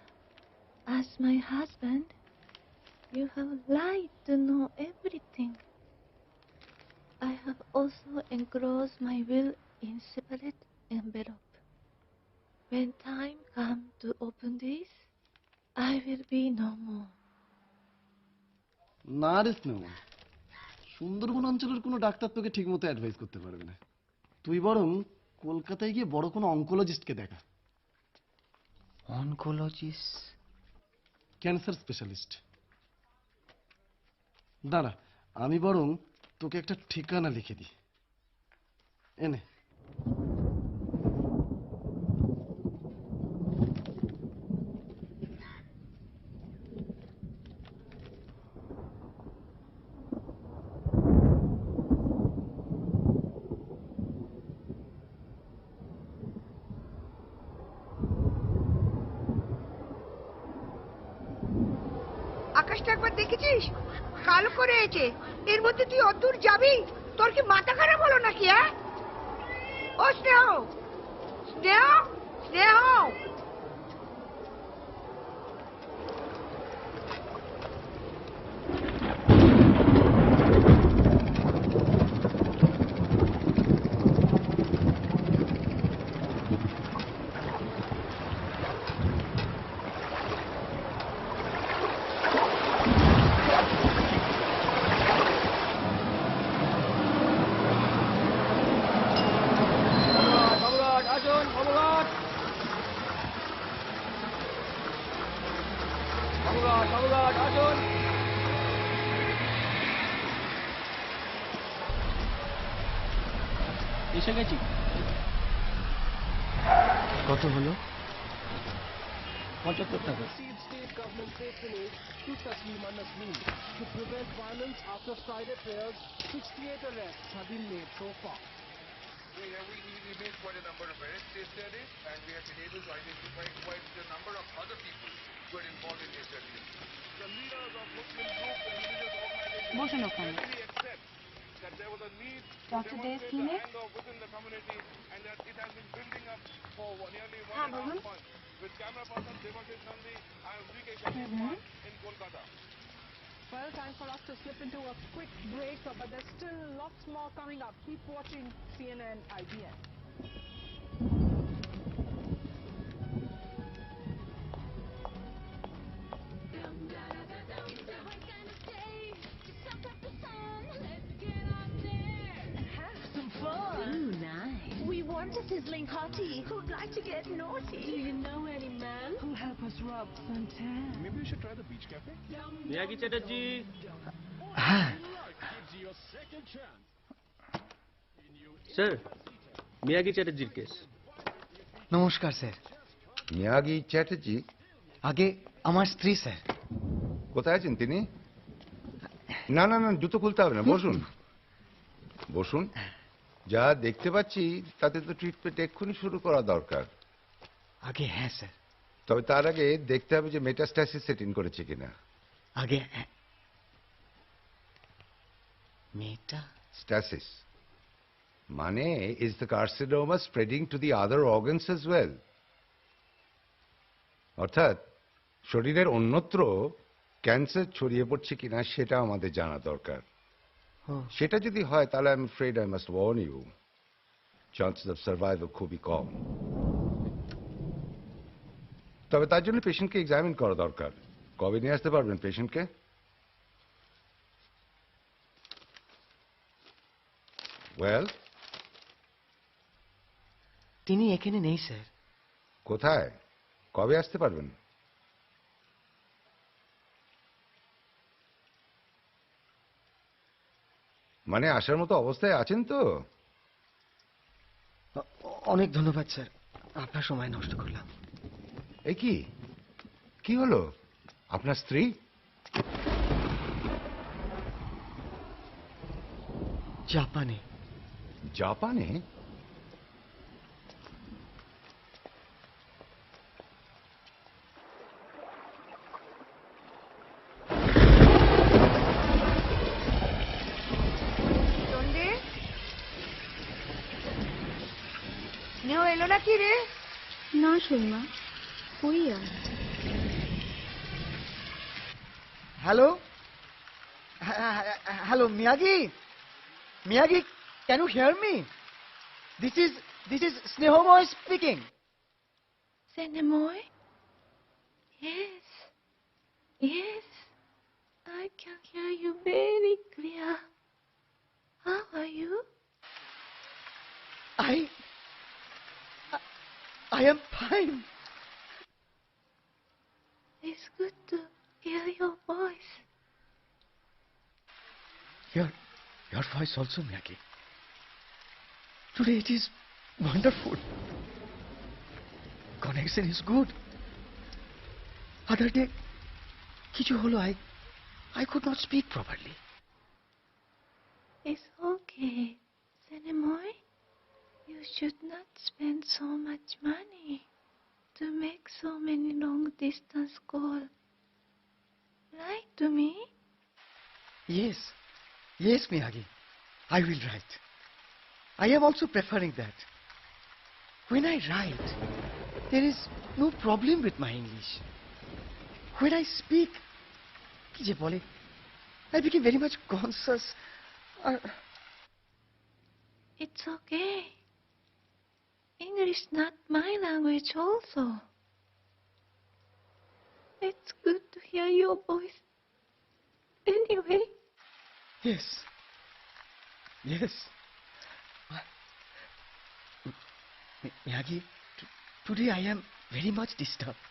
As my husband, you have lied to know everything. I have also enclosed my will in separate envelope. When time comes to open this, I will be no more. না রে স্নেহ, সুন্দরবন অঞ্চলের কোনো doctor তোকে ঠিক মতো advice করতে পারবে না। তুই বরং কলকাতায় গিয়ে বড় কোনো অনকোলজিস্টকে দেখা। অনকোলজিস্ট? Cancer specialist. দাঁড়া, আমি বরং তোকে একটা ঠিকানা লিখে দিই। এনে আকাশটা একবার দেখেছিস? কালো করে এসেছে। এর মধ্যে তুই অদূর যাবি? তোর কি মাথা খারাপ হলো নাকি? হ্যাঁ? ও স্নেহ, স্নেহ, স্নেহ। এসে গেছি। কত হলো? 75 টাকা। State government patronage to Taslima Nasreen. To prevent violence after Friday prayers, 68 arrests have been made so far. We made quite a number of arrests yesterday, and we have been able to identify quite a number of other people who are involved in yesterday. The leaders of Muslim groups and religious organizations বসুন ওখানে। readily accept that there was a need to Dr. demonstrate the Desmond? anger within the community, and that it has been building up for nearly one हाँ, and a half बोलून। months. With camera person Devashish Nandi, I am VK Shakir in Kolkata. Well, time for us to slip into a quick break, but there's still lots more coming up. Keep watching CNN IBN. sizzling hottie who'd like to get naughty. Do you know any man who'll help us rob suntan? Maybe we should try the beach cafe. Miyagi Chatterjee. Sir Miyagi চ্যাটার্জির case. নমস্কার sir. Miyagi Chatterjee? আগে আমার স্ত্রী sir. কোথায় আছেন তিনি? না না না, জুতো খুলতে হবে না, বসুন বসুন। যা দেখতে পাচ্ছি তাতে তো ট্রিটমেন্ট এক্ষুনি শুরু করা দরকার। আগে হ্যাঁ স্যার। তবে তার আগে দেখতে হবে যে মেটাস্ট্যাসিস সেট ইন করেছে কিনা। আগে মেটাস্ট্যাসিস মানে is the carcinoma spreading to the other organs as well? অর্থাৎ শরীরের অন্যত্র ক্যান্সার ছড়িয়ে পড়ছে কিনা সেটা আমাদের জানা দরকার। সেটা যদি হয় তাহলে I'm afraid I must warn you, chances of survival খুবই কম। তবে তার জন্য পেশেন্টকে এক্সামিন করা দরকার। কবে নিয়ে আসতে পারবেন পেশেন্টকে? ওয়েল, তিনি এখানে নেই স্যার। কোথায়? কবে আসতে পারবেন? মানে আসার মতো অবস্থায় আছেন তো? অনেক ধন্যবাদ স্যার, আপনার সময় নষ্ট করলাম। এই কি কি হলো? আপনার স্ত্রী? জাপানে। জাপানে? নেও এলো না কি রে? না সুরমা, কই আর? Hello hello Miyagi, Miyagi, can you hear me? This is Snehomoy speaking. Snehomoy? Yes, yes, I can hear you very clear. How are you? I am fine. It's good to hear your voice. Your voice also, Miyagi. Today it is wonderful. Connection is good. Other day, কিছু হলো, I could not speak properly. It's okay, Snehomoy. You should not spend so much money to make so many long-distance calls. Write to me. Yes, Miyagi. I will write. I am also preferring that. When I write, there is no problem with my English. When I speak, কি যে বলে, I became very much conscious. It's okay. English not my language also. It's good to hear your voice. Anyway. Yes. Miyagi, today I am very much disturbed.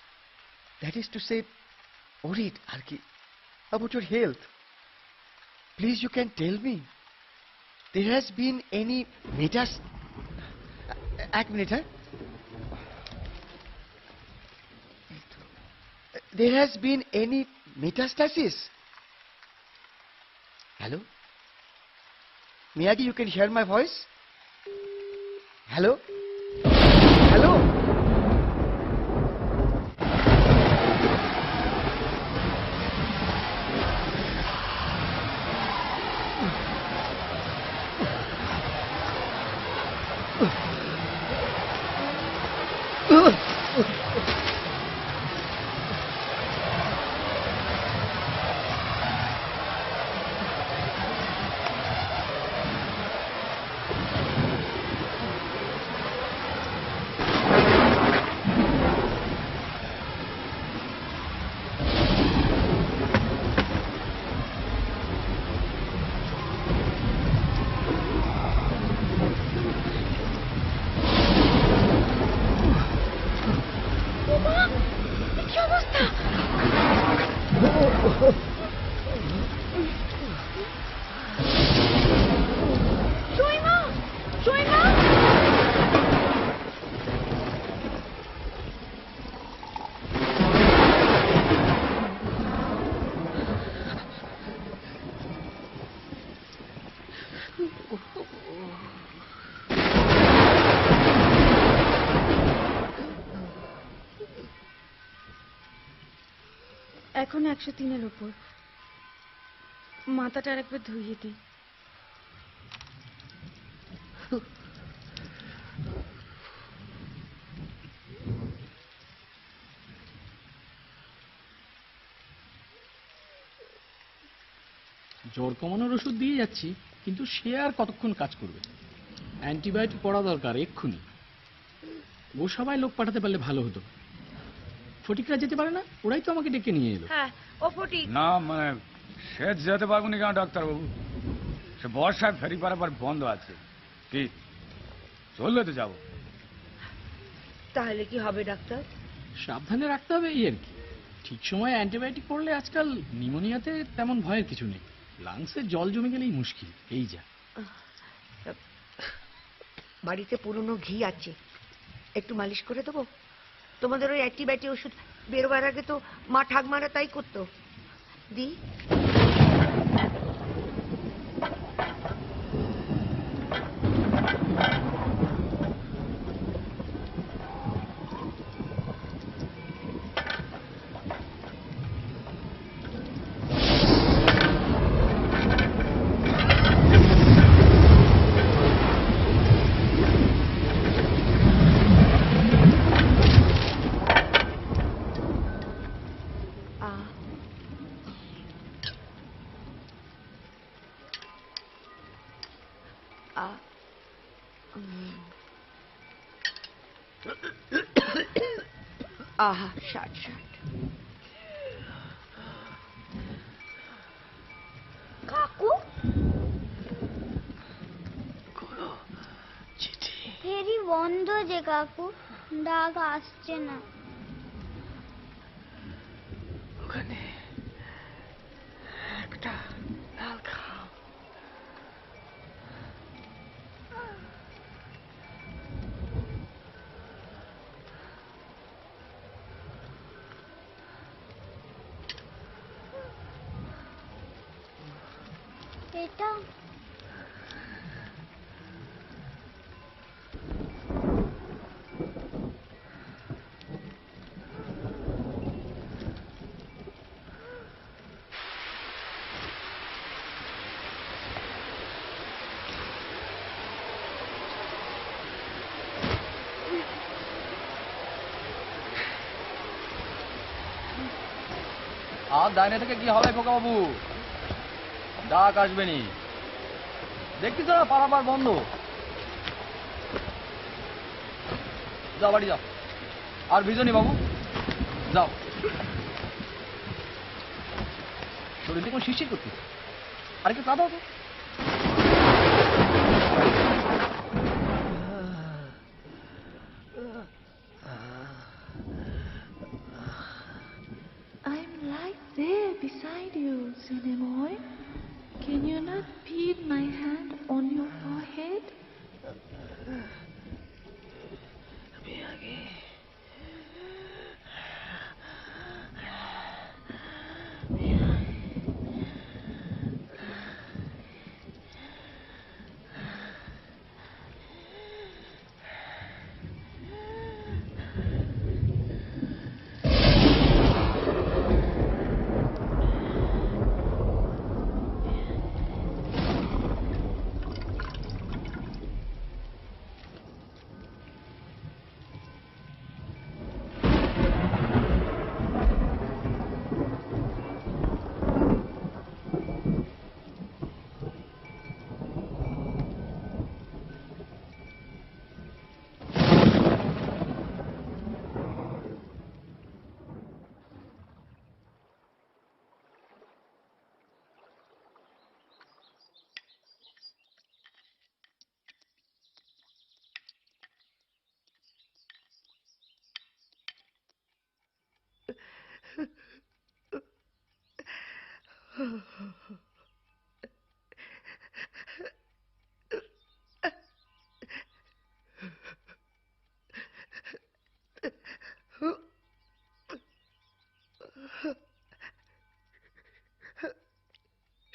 That is to say, worried about your health. Please, you can tell me, there has been any এক minute, হ্যাঁ? There has been any metastasis? Hello? Miyagi, you can hear my voice? Hello? Hello? এখন 103-এর উপর। মাথাটা আরেকবার ধুইয়ে দিই। জ্বর কমানোর ওষুধ দিয়ে যাচ্ছি, কিন্তু সে আর কতক্ষণ কাজ করবে? অ্যান্টিবায়োটিক পড়া দরকার এক্ষুনি। ও সবাই লোক পাঠাতে পারলে ভালো হতো। ফটিকরা যেতে পারে না? ওরাই তো আমাকে ডেকে নিয়ে এলো। হ্যাঁ, ও ফটিক। না মানে সে যেতে পারবো না কেন ডাক্তারবাবু? সে বর্ষায় ফেরি পারাবার বন্ধ আছে। কি চললে তো যাবো। তাহলে কি হবে ডাক্তার? সাবধানে রাখতে হবে এই আর কি। ঠিক সময়ে অ্যান্টিবায়োটিক পড়লে আজকাল নিউমোনিয়াতে তেমন ভয়ের কিছু নেই। লাংসে জল জমে গেলেই মুশকিল। এই যা। বাড়িতে পুরনো ঘি আছে, একটু মালিশ করে দেবো? তোমাদের ওই অ্যান্টিবায়োটিক ওষুধ বেরোবার আগে তো মা ঠাকমারা তাই করতো। দি আহা, ষাট ষাট। কাকু ফেরি বন্ধ যে কাকু, ডাক আসছে না। ওখানে একটা লাল খাম। এটা আর ডাইনে থেকে কি হবে খোকা বাবু? ডাক আসবে নি, দেখতেছ না পারাবার বন্ধ। যাও বাড়ি যাও, আর ভিজনি বাবু, যাও। শরীর দেখুন শিরশির করতে, আর একটু কাঁদাও তো। I'm right there beside you, Cinemoy. Can you not feel my hand on your forehead?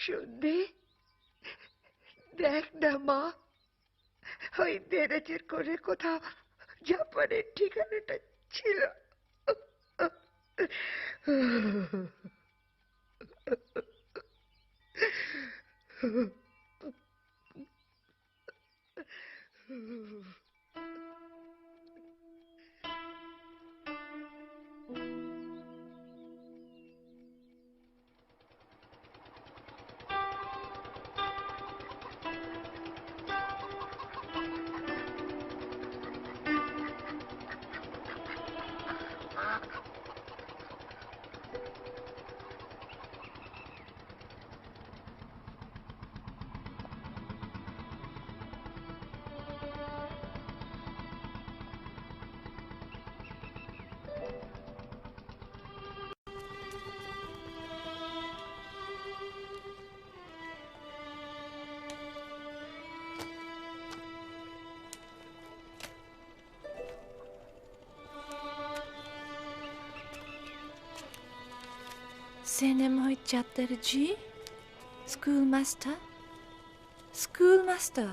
শুনবি? দেখ না মা, ওই দেরাজের করে কোথাও জাপানের ঠিকানাটা ছিল। Senemoy Chatterjee, schoolmaster. Schoolmaster.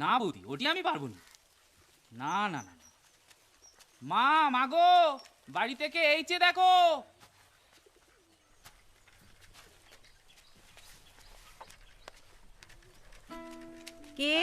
না বৌদি, ওটি আমি পারবো না। না না না না। মা, মাগো, বাড়ি থেকে এইচে দেখো। কে?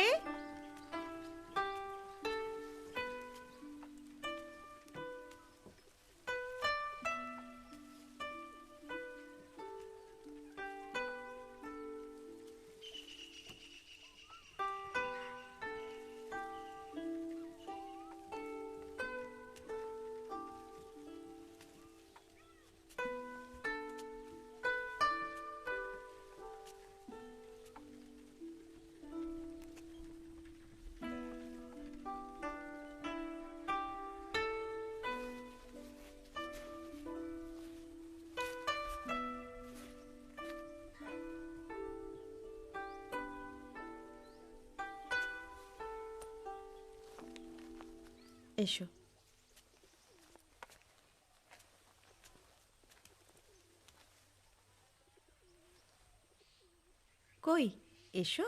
এসো। কই এসো।